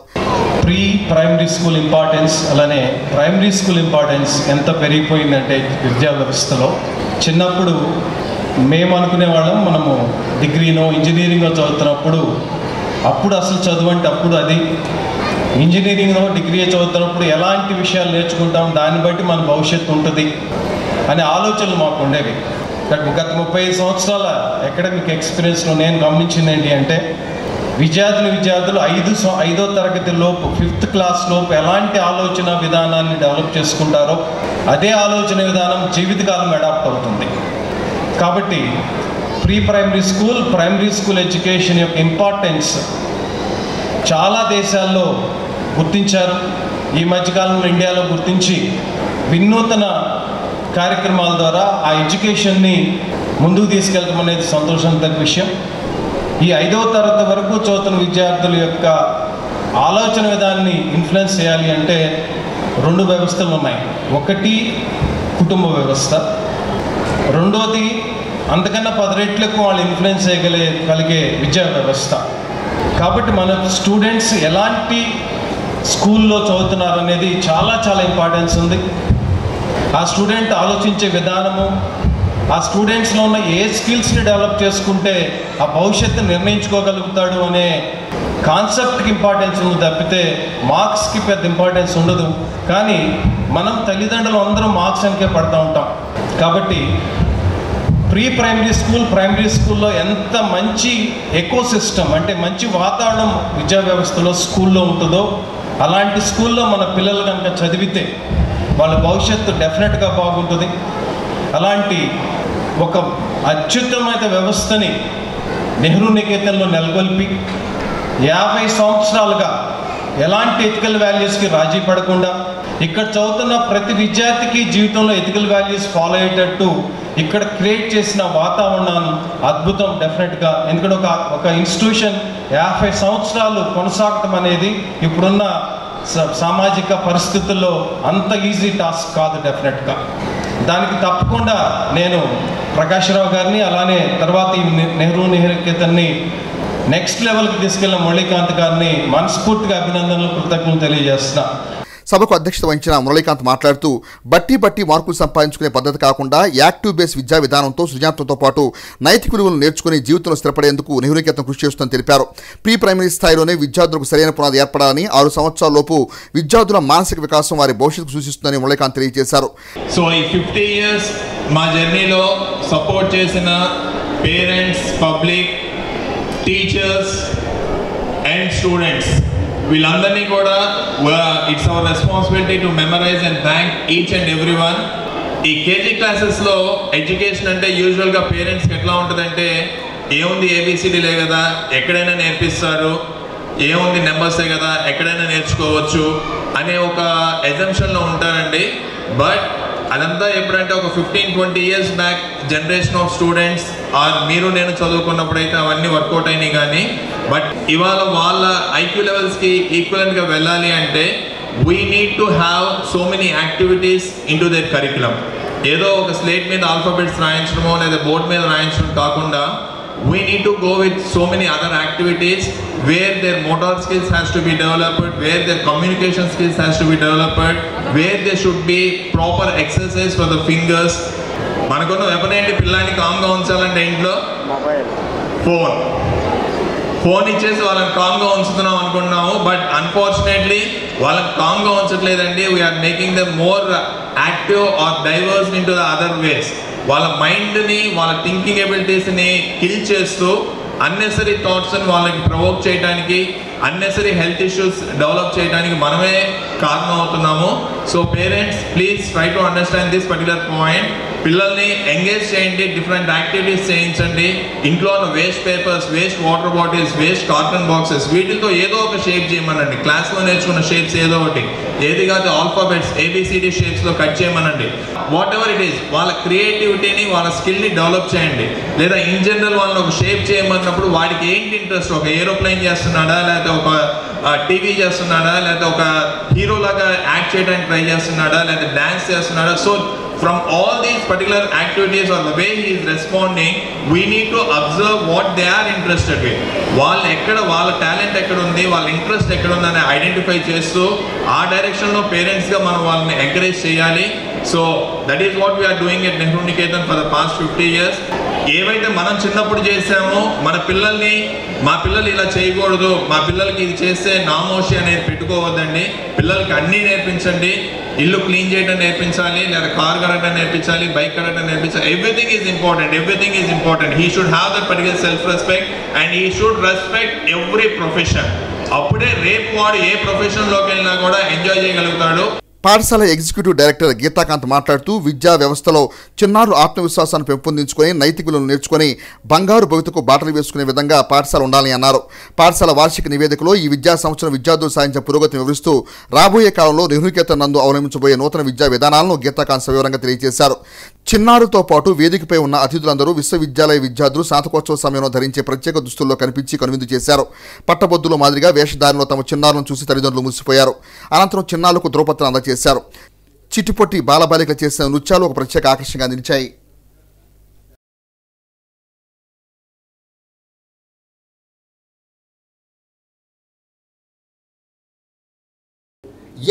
ప్రీ ప్రైమరీ స్కూల్ ఇంపార్టెన్స్, అలానే ప్రైమరీ స్కూల్ ఇంపార్టెన్స్ ఎంత పెరిగిపోయిందంటే విద్యా వ్యవస్థలో, చిన్నప్పుడు మేము అనుకునే వాళ్ళం మనము డిగ్రీనో ఇంజనీరింగో చదువుతున్నప్పుడు అప్పుడు అసలు చదువు అంటే అప్పుడు అది, ఇంజనీరింగ్లో డిగ్రీ చదువుతున్నప్పుడు ఎలాంటి విషయాలు నేర్చుకుంటాం, దాన్ని బట్టి మన భవిష్యత్తు ఉంటుంది అనే ఆలోచనలు మాకు ఉండేవి. గత 35 సంవత్సరాల అకాడమిక్ ఎక్స్పీరియన్స్లో నేను గమనించింది ఏంటి అంటే, విద్యార్థులు 5వ తరగతి లోపు, 5th క్లాస్ లోపు ఎలాంటి ఆలోచన విధానాన్ని డెవలప్ చేసుకుంటారో అదే ఆలోచన విధానం జీవితకాలం అడాప్ట్ అవుతుంది. కాబట్టి ప్రైమరీ స్కూల్ ఎడ్యుకేషన్ యొక్క ఇంపార్టెన్స్ చాలా దేశాల్లో గుర్తించారు. ఈ మధ్యకాలంలో ఇండియాలో గుర్తించి వినూతన కార్యక్రమాల ద్వారా ఆ ఎడ్యుకేషన్ని ముందుకు తీసుకెళ్ళడం అనేది సంతోషంగా విషయం. ఈ 5వ తరగతి వరకు చదువుతున్న విద్యార్థుల యొక్క ఆలోచన విధానాన్ని ఇన్ఫ్లుయెన్స్ చేయాలి అంటే 2 వ్యవస్థలు ఉన్నాయి. ఒకటి కుటుంబ వ్యవస్థ, రెండోది అంతకన్నా 10 రెట్లు ఎక్కువ వాళ్ళు ఇన్ఫ్లుయెన్స్ చేయగలిగే విద్యా వ్యవస్థ. కాబట్టి మన స్టూడెంట్స్ ఎలాంటి స్కూల్లో చదువుతున్నారు అనేది చాలా చాలా ఇంపార్టెన్స్ ఉంది. ఆ స్టూడెంట్ ఆలోచించే విధానము, ఆ స్టూడెంట్స్లో ఉన్న ఏ స్కిల్స్ని డెవలప్ చేసుకుంటే ఆ భవిష్యత్తు నిర్ణయించుకోగలుగుతాడు అనే కాన్సెప్ట్కి ఇంపార్టెన్స్ ఉంది తప్పితే మార్క్స్కి పెద్ద ఇంపార్టెన్స్ ఉండదు. కానీ మనం తల్లిదండ్రులు అందరూ మార్క్స్ అంకే పడుతూ ఉంటాం. కాబట్టి ప్రైమరీ స్కూల్లో ఎంత మంచి ఎకోసిస్టమ్ అంటే మంచి వాతావరణం విద్యా వ్యవస్థలో స్కూల్లో ఉంటుందో, అలాంటి స్కూల్లో మన పిల్లలు కనుక చదివితే వాళ్ళ భవిష్యత్తు డెఫినెట్గా బాగుంటుంది. అలాంటి ఒక అత్యుత్తమైన వ్యవస్థని నెహ్రూ నికేతన్లో నెలకొల్పి 50 సంవత్సరాలుగా ఎలాంటి ఎథికల్ వాల్యూస్కి రాజీ పడకుండా ఇక్కడ చదువుతున్న ప్రతి విద్యార్థికి జీవితంలో ఎథికల్ వాల్యూస్ ఫాలో అయ్యేటట్టు ఇక్కడ క్రియేట్ చేసిన వాతావరణం అద్భుతం డెఫినెట్గా. ఎందుకంటే ఒక ఇన్స్టిట్యూషన్ 50 సంవత్సరాలు కొనసాగటం అనేది ఇప్పుడున్న సామాజిక పరిస్థితుల్లో అంత ఈజీ టాస్క్ కాదు డెఫినెట్గా. దానికి తప్పకుండా నేను ప్రకాశ్రావు గారిని, అలానే తర్వాత ఈ నెహ్రూ నికేతన్ని నెక్స్ట్ లెవెల్కి తీసుకెళ్ళిన మురళీకాంత్ గారిని మనస్ఫూర్తిగా అభినందనలు, కృతజ్ఞతలు తెలియజేస్తున్నా. సభకు అధ్యక్షత వహించిన మురళీకాంత్ మాట్లాడుతూ బట్టి మార్కులు సంపాదించుకునే పద్ధతి కాకుండా యాక్టివ్ బేస్ విద్యా విధానంతో సృజనాత్మకతో పాటు నైతిక విలువలను నేర్చుకుని జీవితంలో స్థిరపడేందుకు నెహ్రూ నికేతన్ కృషి చేస్తుందని తెలిపారు. ప్రీ ప్రైమరీ స్థాయిలోనే విద్యార్థులకు సరైన పునాది ఏర్పడాలని 6 సంవత్సరాలలోపు విద్యార్థుల మానసిక వికాసం వారి భవిష్యత్తుకు సూచిస్తుందని మురళీకాంత్ తెలియజేశారు. సో ఈ 50 ఇయర్స్ మా జర్నీలో సపోర్ట్ చేసిన parents, public, teachers and students వీళ్ళందరినీ కూడా it's our responsibility to memorise and thank each and every one. ఈ కేజీ క్లాసెస్లో ఎడ్యుకేషన్ అంటే యూజువల్గా పేరెంట్స్కి ఎట్లా ఉంటుందంటే ఏముంది ఏబిసిడీలే కదా ఎక్కడైనా నేర్పిస్తారు, ఏముంది నెంబర్సే కదా ఎక్కడైనా నేర్చుకోవచ్చు అనే ఒక ఎజంప్షన్లో ఉంటారండి. బట్ అదంతా ఎప్పుడంటే ఒక 15-20 years back generation of students మీరు నేను చదువుకున్నప్పుడైతే అవన్నీ వర్కౌట్ అయినాయి. కానీ బట్ ఇవాళ వాళ్ళ ఐక్యూ లెవెల్స్కి ఈక్వలెంట్గా వెళ్ళాలి అంటే we need to have so many activities in to their curriculum. ఏదో ఒక స్లేట్ మీద ఆల్ఫాబెట్స్ రాయించడమో లేదా బోర్డ్ మీద రాయించడం కాకుండా we need to go with so many other activities where their motor skills has to be developed, where their communication skills has to be developed, where there should be proper exercise for the fingers. మనకున్న వెపనేంటి పిల్లాన్ని కామ్గా ఉంచాలంటే ఇంట్లో phone ఇచ్చేసి వాళ్ళని కామ్గా ఉంచుతున్నాం అనుకుంటున్నాము. But unfortunately వాళ్ళని కామ్గా ఉంచట్లేదండి. We are making them more active or diverse into the other ways. వాళ్ళ మైండ్ని, వాళ్ళ థింకింగ్ ఎబిలిటీస్ని కిల్ చేస్తూ అన్నెసరీ థాట్స్ని వాళ్ళకి ప్రొవోక్ చేయడానికి, అన్నెసరీ హెల్త్ ఇష్యూస్ డెవలప్ చేయడానికి మనమే కారణం అవుతున్నాము. So parents please try to understand this particular point. పిల్లల్ని ఎంగేజ్ చేయండి, డిఫరెంట్ యాక్టివిటీస్ చేయించండి. ఇంట్లో ఉన్న waste papers, waste water bottles, waste carton boxes వీటితో ఏదో ఒక షేప్ చేయమనండి. క్లాస్లో నేర్చుకున్న షేప్స్ ఏదో ఒకటి, ఏది కాదు ఆల్ఫాబెట్స్ ABCD షేప్స్లో కట్ చేయమనండి. వాట్ ఎవర్ ఇట్ ఈస్ వాళ్ళ క్రియేటివిటీని, వాళ్ళ స్కిల్ని డెవలప్ చేయండి. లేదా ఇన్ జనరల్ వాళ్ళని ఒక షేప్ చేయమన్నప్పుడు వాడికి ఏంటి ఇంట్రెస్ట్, ఒక ఏరోప్లేన్ చేస్తున్నాడా, లేకపోతే ఒక టీవీ చేస్తున్నాడా, లేకపోతే ఒక హీరో లాగా యాక్ట్ చేయడానికి ట్రై చేస్తున్నాడా, లేకపోతే డాన్స్ చేస్తున్నాడా. So from all these particular activities or the way he is responding, we need to observe what they are interested with. వాళ్ళు ఎక్కడ, వాళ్ళ టాలెంట్ ఎక్కడ ఉంది, వాళ్ళ ఇంట్రెస్ట్ ఎక్కడ ఉందని ఐడెంటిఫై చేస్తూ ఆ డైరెక్షన్లో పేరెంట్స్గా మనం వాళ్ళని ఎంకరేజ్ చేయాలి. So that is what we're doing at Nehru Niketan for the past 50 years. ఏవైతే మనం చిన్నప్పుడు చేసామో మన పిల్లల్ని, మా పిల్లలు ఇలా చేయకూడదు, మా పిల్లలకి ఇది చేస్తే నామోషి అనేది పెట్టుకోవద్దండి. పిల్లలకి అన్నీ నేర్పించండి. ఇల్లు క్లీన్ చేయడం నేర్పించాలి, లేదా కార్ కడగడం నేర్పించాలి, బైక్ కడగడం నేర్పించాలి. Everything is important. He should have that particular self respect and he should respect every profession. అప్పుడే రేపు వాడు ఏ ప్రొఫెషన్లోకి వెళ్ళినా కూడా ఎంజాయ్ చేయగలుగుతాడు. పాఠశాల ఎగ్జిక్యూటివ్ డైరెక్టర్ గీతాకాంత్ మాట్లాడుతూ విద్యా వ్యవస్థలో చిన్నారులు ఆత్మవిశ్వాసాన్ని పెంపొందించుకొని నైతిక విలువలను నేర్చుకుని బంగారు భవితకు బాటలు వేసుకునే విధంగా పాఠశాల ఉండాలని అన్నారు. పాఠశాల వార్షిక నివేదికలో ఈ విద్యా సంవత్సరం విద్యార్థులు సాధించిన పురోగతిని వివరిస్తూ రాబోయే కాలంలో నెహ్రూ నికేతన్ నందు అవలంబించబోయే నూతన విద్యా విధానాలను గీతాకాంత్ సవివరంగా తెలియజేశారు. చిన్నారులతో పాటు వేదికపై ఉన్న అతిథులందరూ విశ్వవిద్యాలయ విద్యార్థులు స్నాతకోత్సవ సమయంలో ధరించే ప్రత్యేక దుస్తుల్లో కనిపించి కనువిందు చేశారు. పట్టబొద్దుల మాదిరిగా వేషధారణలో తమ చిన్నారులను చూసి తల్లిదండ్రులు మురిసిపోయారు. అనంతరం చిన్నారులకు ధ్రువపత్రం అందజేశారు. చిట్టిపొట్టి బాలబాలికలు చేసిన నృత్యాలు ఒక ప్రత్యేక ఆకర్షణగా నిలిచాయి.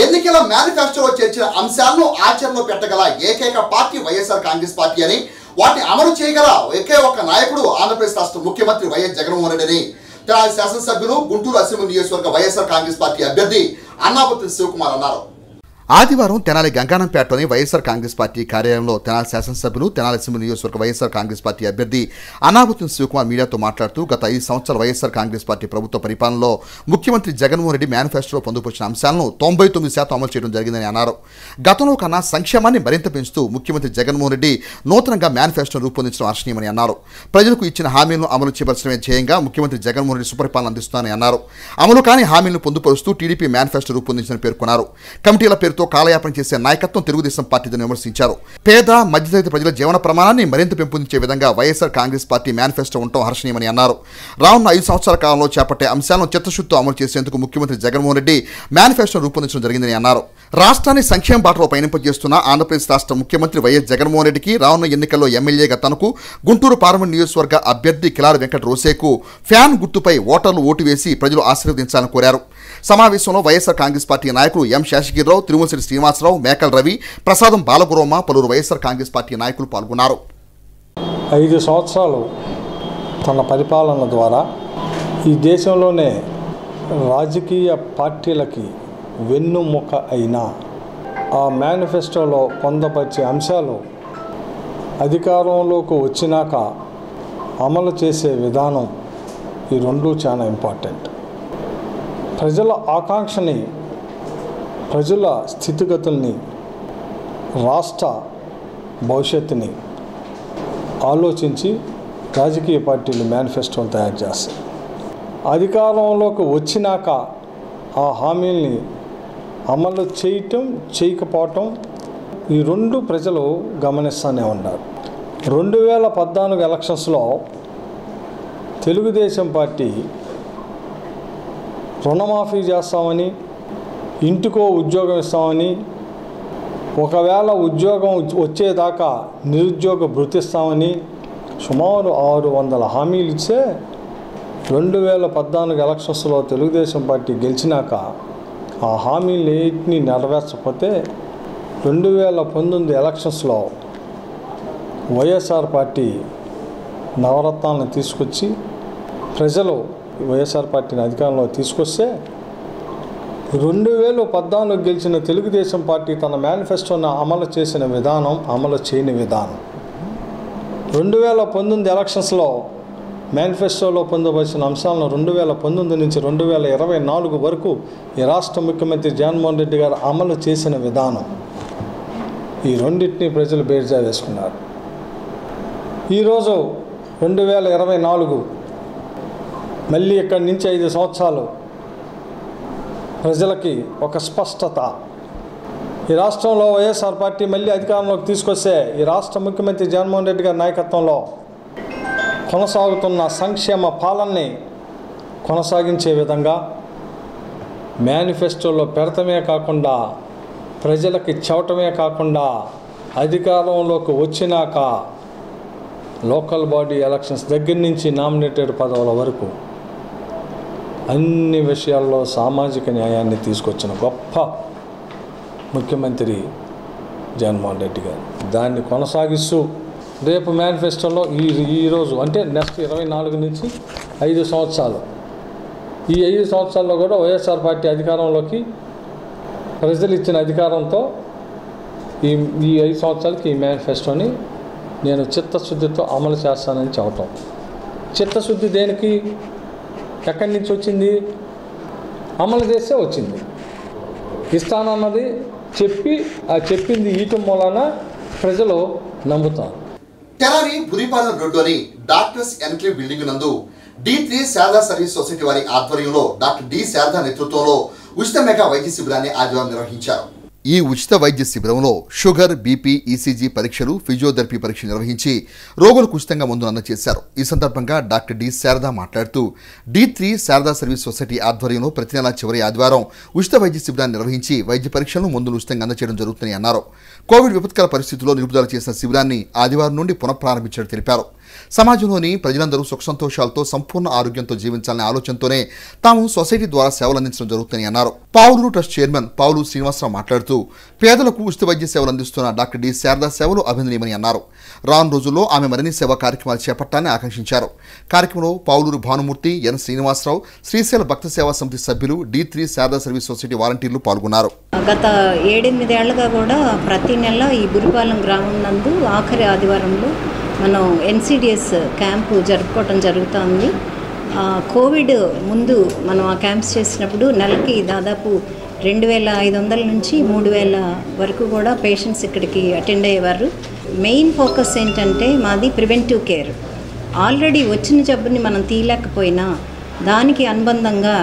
ఎన్నికల మేనిఫెస్టోలో చేర్చిన అంశాలను ఆచరణలో పెట్టగల ఏకైక పార్టీ వైఎస్ఆర్ కాంగ్రెస్ పార్టీ అని, వాటిని అమలు చేయగల ఒకే ఒక్క నాయకుడు ఆంధ్రప్రదేశ్ రాష్ట్ర ముఖ్యమంత్రి వైఎస్ జగన్మోహన్ రెడ్డి అని తెనాలి శాసనసభ్యులు, గుంటూరు అసెంబ్లీ నియోజకవర్గ వైఎస్ఆర్ కాంగ్రెస్ పార్టీ అభ్యర్థి అన్నాబత్తుని శివకుమార్ అన్నారు. ఆదివారం తెనాలి గంగానంపేటలోని వైఎస్ఆర్ కాంగ్రెస్ పార్టీ కార్యాలయంలో తెనాలి శాసనసభ్యులు, తెనాలి అసెంబ్లీ నియోజకవర్గ వైఎస్ఆర్ కాంగ్రెస్ పార్టీ అభ్యర్థి అన్నాబత్తుని శివకుమార్ మీడియాతో మాట్లాడుతూ గత 5 సంవత్సరాల వైఎస్ఆర్ కాంగ్రెస్ పార్టీ ప్రభుత్వ పరిపాలనలో ముఖ్యమంత్రి జగన్మోహన్ రెడ్డి మేనిఫెస్టోలో పొందుపరిచిన అంశాలను 99% అమలు చేయడం జరిగిందని అన్నారు. గతంలో కన్నా సంక్షేమాన్ని మరింత పెంచుతూ ముఖ్యమంత్రి జగన్మోహన్ రెడ్డి నూతనంగా మేనిఫెస్టోను రూపొందించడం హర్షణీయమని అన్నారు. ప్రజలకు ఇచ్చిన హామీలను అమలు చేయవలసిన ధ్యేయంగా ముఖ్యమంత్రి జగన్మోహన్ రెడ్డి సుపరిపాలన అందిస్తున్నారని అన్నారు. అమలు కాని హామీలను పొందుపరుస్తూ టీడీపీ మేనిఫెస్టో రూపొందించారని పేర్కొన్నారు. కమిటీల పేరుతో కాలయాపన చేసే నాయకత్వం తెలుగుదేశం పార్టీని విమర్శించారు. పేద మధ్యతరగతి ప్రజల జీవన ప్రమాణాన్ని మరింత పెంపొందించే విధంగా వైఎస్ఆర్ కాంగ్రెస్ పార్టీ మేనిఫెస్టో ఉండటం హర్షణీయమని అన్నారు. రానున్న 5 సంవత్సరాల కాలంలో చేపట్టే అంశాలను చిత్తశుద్ధితో అమలు చేసేందుకు ముఖ్యమంత్రి జగన్మోహన్ రెడ్డి మేనిఫెస్టోను రూపొందించడం జరిగిందని అన్నారు. రాష్ట్రాన్ని సంక్షేమ బాటలో పయనింపజేస్తున్న ఆంధ్రప్రదేశ్ రాష్ట్ర ముఖ్యమంత్రి వైఎస్ జగన్మోహన్ రెడ్డికి రానున్న ఎన్నికల్లో ఎమ్మెల్యేగా తనకు, గుంటూరు పార్లమెంట్ నియోజకవర్గ అభ్యర్థి కిలారి వెంకట రోసేకు ఫ్యాన్ గుర్తుపై ఓటర్లు ఓటు వేసి ప్రజలు ఆశీర్వదించాలని కోరారు. సమావేశంలో వైఎస్ఆర్ కాంగ్రెస్ పార్టీ నాయకులు ఎం శేషగిరిరావు, తిరుమలశెట్టి శ్రీనివాసరావు, మేకల రవి, ప్రసాదం బాలగురమ్మ, పలువురు వైఎస్ఆర్ కాంగ్రెస్ పార్టీ నాయకులు పాల్గొన్నారు. 5 సంవత్సరాలు తన పరిపాలన ద్వారా ఈ దేశంలోనే రాజకీయ పార్టీలకి వెన్నుముక అయిన ఆ మేనిఫెస్టోలో పొందపరిచే అంశాలు అధికారంలోకి వచ్చినాక అమలు చేసే విధానం ఈ రెండు చాలా ఇంపార్టెంట్. ప్రజల ఆకాంక్షని, ప్రజల స్థితిగతుల్ని, రాష్ట్ర భవిష్యత్తుని ఆలోచించి రాజకీయ పార్టీలు మేనిఫెస్టోలు తయారు చేస్తాయి. అధికారంలోకి వచ్చినాక ఆ హామీల్ని అమలు చేయటం, చేయకపోవటం ఈ రెండు ప్రజలు గమనిస్తూనే ఉన్నారు. 2014 ఎలక్షన్స్లో తెలుగుదేశం పార్టీ రుణమాఫీ చేస్తామని, ఇంటికో ఉద్యోగం ఇస్తామని, ఒకవేళ ఉద్యోగం వచ్చేదాకా నిరుద్యోగ భృతిస్తామని సుమారు 600 హామీలు ఇచ్చే 2014 ఎలక్షన్స్లో తెలుగుదేశం పార్టీ గెలిచినాక ఆ హామీలన్నింటినీ నెరవేర్చకపోతే 2019 ఎలక్షన్స్లో వైఎస్ఆర్ పార్టీ నవరత్నాలను తీసుకొచ్చి ప్రజలు వైఎస్ఆర్ పార్టీని అధికారంలో తీసుకొస్తే 2014 గెలిచిన తెలుగుదేశం పార్టీ తన మేనిఫెస్టోను అమలు చేసిన విధానం, అమలు చేయని విధానం. 2019 ఎలక్షన్స్లో మేనిఫెస్టోలో పొందవలసిన అంశాలను 2019 నుంచి 2024 వరకు ఈ రాష్ట్ర ముఖ్యమంత్రి జగన్మోహన్ రెడ్డి గారు అమలు చేసిన విధానం, ఈ రెండింటినీ ప్రజలు బేర్జా వేసుకున్నారు. ఈరోజు 2024 మళ్ళీ ఇక్కడి నుంచి 5 సంవత్సరాలు ప్రజలకి ఒక స్పష్టత. ఈ రాష్ట్రంలో వైఎస్ఆర్ పార్టీ మళ్ళీ అధికారంలోకి తీసుకొస్తే ఈ రాష్ట్ర ముఖ్యమంత్రి జగన్మోహన్ రెడ్డి గారి నాయకత్వంలో కొనసాగుతున్న సంక్షేమ పాలనని కొనసాగించే విధంగా మేనిఫెస్టోలో పెడతమే కాకుండా, ప్రజలకి చెప్పటమే కాకుండా, అధికారంలోకి వచ్చినాక లోకల్ బాడీ ఎలక్షన్స్ దగ్గర నుంచి నామినేటెడ్ పదవుల వరకు అన్ని విషయాల్లో సామాజిక న్యాయాన్ని తీసుకొచ్చిన గొప్ప ముఖ్యమంత్రి జగన్మోహన్ రెడ్డి గారు. దాన్ని కొనసాగిస్తూ రేపు మేనిఫెస్టోలో ఈరోజు అంటే నెక్స్ట్ 24 నుంచి 5 సంవత్సరాలు, ఈ 5 సంవత్సరాల్లో కూడా వైఎస్ఆర్ పార్టీ అధికారంలోకి ప్రజలు ఇచ్చిన అధికారంతో ఈ 5 సంవత్సరాలకి ఈ మేనిఫెస్టోని నేను చిత్తశుద్ధితో అమలు చేస్తానని చెప్పటం. చిత్తశుద్ధి దేనికి, ఎక్కడి నుంచి వచ్చింది? అమలు చేస్తే వచ్చింది. ఇస్తానన్నది చెప్పి ఆ చెప్పింది ఈటం మూలాన ప్రజలు నమ్ముతారు. తెనాలి బురిపాలెం రోడ్డులోని డాక్టర్స్ ఎన్క్లేవ్ బిల్డింగ్ నందు D3 శారదా సర్వీస్ సొసైటీ వారి ఆధ్వర్యంలో డాక్టర్ డి శారదా నేతృత్వంలో ఉచిత మెగా వైద్య శిబిరాన్ని ఆదివారం నిర్వహించారు. ఈ ఉచిత వైద్య శిబిరంలో షుగర్, బీపీ, ఈసీజీ పరీక్షలు, ఫిజియోథెరపీ పరీక్షలు నిర్వహించి రోగులకు ఉచితంగా మందులు అందజేశారు. ఈ సందర్భంగా డాక్టర్ డి శారదా మాట్లాడుతూ D3 శారదా సర్వీస్ సొసైటీ ఆధ్వర్యంలో ప్రతి నెల చివరి ఆదివారం ఉచిత వైద్య శిబిరాన్ని నిర్వహించి వైద్య పరీక్షలను, మందులు ఉచితంగా అందజేయడం జరుగుతుందని అన్నారు. కోవిడ్ విపత్కర పరిస్థితుల్లో నిలుపుదల చేసిన శిబిరాన్ని ఆదివారం నుండి పునఃప్రారంభించినట్టు తెలిపారు. సమాజంలోని ప్రజలందరూ సుఖ సంతోషాలతో సంపూర్ణ ఆరోగ్యంతో జీవించాలనే ఆలోచనతోనే తాము సొసైటీ ద్వారా సేవలు అందించడం జరుగుతుందని అన్నారు. పావులు ట్రస్ట్ చైర్మన్ పావులు శ్రీనివాసరావు మాట్లాడుతూ పేదలకు ఉచిత వైద్య సేవలు అందిస్తున్న డాక్టర్ డి శారదా సేవలు అభినందనీయమని అన్నారు. రాను రోజుల్లో ఆమె మరిన్ని సేవా కార్యక్రమాలు చేపట్టాలని ఆకాంక్షించారు. కార్యక్రమంలో పావులూరు భానుమూర్తి, ఎన్ శ్రీనివాసరావు, శ్రీశైల భక్త సేవా సమితి సభ్యులు, D3 శారదా సర్వీస్ సొసైటీ వాలంటీర్లు పాల్గొన్నారు. గత 7-8 ఏళ్లుగా కూడా ప్రతి నెల ఈ బురిపాలెం గ్రామం నందు ఆఖరి ఆదివారంలో మనం NCDS క్యాంపు జరుపుకోవటం జరుగుతుంది. కోవిడ్ ముందు మనం ఆ క్యాంప్స్ చేసినప్పుడు నెలకి దాదాపు 2500 నుంచి 3000 వరకు కూడా పేషెంట్స్ ఇక్కడికి అటెండ్ అయ్యేవారు. మెయిన్ ఫోకస్ ఏంటంటే మాది ప్రివెంటివ్ కేర్. ఆల్రెడీ వచ్చిన జబ్బుని మనం తీయలేకపోయినా దానికి అనుబంధంగా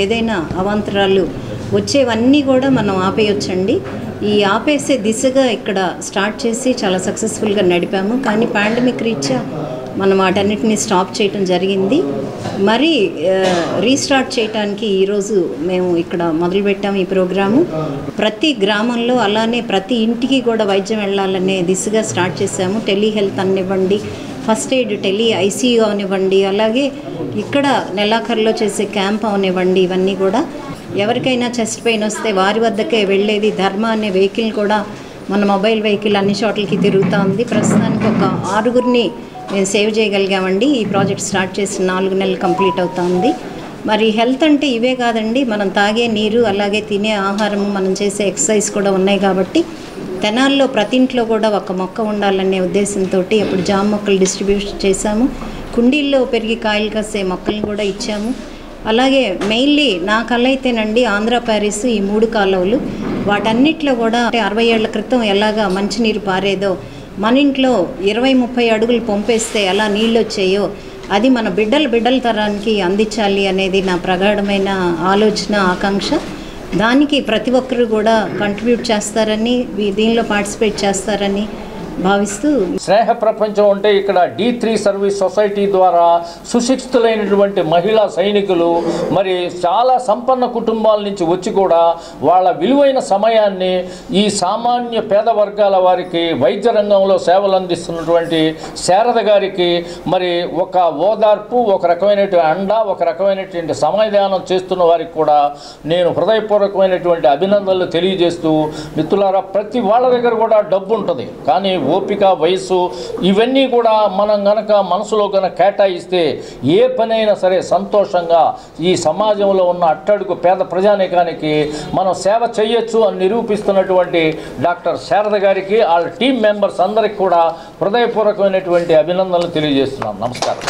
ఏదైనా అవాంతరాలు వచ్చేవన్నీ కూడా మనం ఆపేయొచ్చండి. ఈ ఆపేసే దిశగా ఇక్కడ స్టార్ట్ చేసి చాలా సక్సెస్ఫుల్గా నడిపాము. కానీ పాండమిక్ రీత్యా మనం వాటన్నిటిని స్టాప్ చేయటం జరిగింది. మరి రీస్టార్ట్ చేయడానికి ఈరోజు మేము ఇక్కడ మొదలుపెట్టాము ఈ ప్రోగ్రాము. ప్రతి గ్రామంలో అలానే ప్రతి ఇంటికి కూడా వైద్యం వెళ్ళాలనే దిశగా స్టార్ట్ చేశాము. టెలిహెల్త్ అనివ్వండి, ఫస్ట్ ఎయిడ్, ICU అవనివ్వండి, అలాగే ఇక్కడ నెలాఖరులో చేసే క్యాంప్ అవనివ్వండి, ఇవన్నీ కూడా ఎవరికైనా చెస్ట్ పెయిన్ వస్తే వారి వద్దకే వెళ్ళేది. ధర్మ అనే వెహికల్ కూడా మన మొబైల్ వెహికల్ అన్ని చోట్లకి తిరుగుతూ ఉంది. ప్రస్తుతానికి ఒక 6గురిని మేము సేవ్ చేయగలిగామండి. ఈ ప్రాజెక్ట్ స్టార్ట్ చేసి 4 నెలలు కంప్లీట్ అవుతుంది. మరి హెల్త్ అంటే ఇవే కాదండి, మనం తాగే నీరు, అలాగే తినే ఆహారము, మనం చేసే ఎక్సర్సైజ్ కూడా ఉన్నాయి. కాబట్టి తెనాల్లో ప్రతి ఇంట్లో కూడా ఒక మొక్క ఉండాలనే ఉద్దేశంతో అప్పుడు జామ మొక్కలు డిస్ట్రిబ్యూట్ చేశాము. కుండీల్లో పెరిగి కాయలు కాసే మొక్కలను కూడా ఇచ్చాము. అలాగే మెయిన్లీ నా కళ అయితేనండి ఆంధ్ర ప్యారిస్ ఈ 3 కాలువలు, వాటన్నిటిలో కూడా 60 ఏళ్ల క్రితం ఎలాగా మంచినీరు పారేదో, మన ఇంట్లో 20-30 అడుగులు పంపేస్తే ఎలా నీళ్ళు వచ్చాయో అది మన బిడ్డల తరానికి అందించాలి అనేది నా ప్రగాఢమైన ఆలోచన, ఆకాంక్ష. దానికి ప్రతి ఒక్కరు కూడా కంట్రిబ్యూట్ చేస్తారని, దీనిలో పార్టిసిపేట్ చేస్తారని భావిస్తూ, స్నేహ ప్రపంచం అంటే ఇక్కడ D3 సర్వీస్ సొసైటీ ద్వారా సుశిక్షితులైనటువంటి మహిళా సైనికులు మరి చాలా సంపన్న కుటుంబాల నుంచి వచ్చి కూడా వాళ్ళ విలువైన సమయాన్ని ఈ సామాన్య పేద వర్గాల వారికి వైద్య రంగంలో సేవలు అందిస్తున్నటువంటి శారద గారికి మరి ఒక ఓదార్పు, ఒక రకమైనటువంటి అండ, ఒక రకమైనటువంటి సమాధానం చేస్తున్న వారికి కూడా నేను హృదయపూర్వకమైనటువంటి అభినందనలు తెలియజేస్తూ, మిత్రులారా ప్రతి వాళ్ళ దగ్గర కూడా డబ్బు ఉంటుంది, కానీ ఓపిక, వయసు ఇవన్నీ కూడా మనం గనక మనసులో గనక కేటాయిస్తే ఏ పనైనా సరే సంతోషంగా ఈ సమాజంలో ఉన్న అట్టడుగు పేద ప్రజానీకానికి మనం సేవ చేయొచ్చు అని నిరూపిస్తున్నటువంటి డాక్టర్ శారద గారికి, వాళ్ళ టీం మెంబర్స్ అందరికి కూడా హృదయపూర్వకమైనటువంటి అభినందనలు తెలియజేస్తున్నాం. నమస్కారం.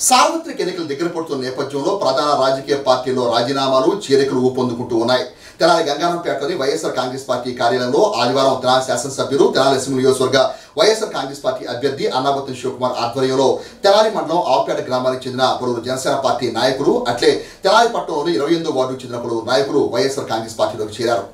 సార్వత్రిక ఎన్నికలు దగ్గర పడుతున్న నేపథ్యంలో ప్రధాన రాజకీయ పార్టీల్లో రాజీనామాలు, చేరికలు ఊపందుకుంటూ ఉన్నాయి. తెనాలి గంగారంపేటలోని వైఎస్ఆర్ కాంగ్రెస్ పార్టీ కార్యాలయంలో ఆదివారం తెనాలి శాసనసభ్యులు, తెనాలి అసెంబ్లీ నియోజకవర్గ వైఎస్ఆర్ కాంగ్రెస్ పార్టీ అభ్యర్థి అన్నాబత్తుని శివకుమార్ ఆధ్వర్యంలో తెనాలి మండలం ఆవుపేట గ్రామానికి చెందిన పలువురు జనసేన పార్టీ నాయకులు, అట్లే తెనాలి పట్టణంలోని 28వ వార్డుకు చెందిన పలువురు నాయకులు వైఎస్ఆర్ కాంగ్రెస్ పార్టీలోకి చేరారు.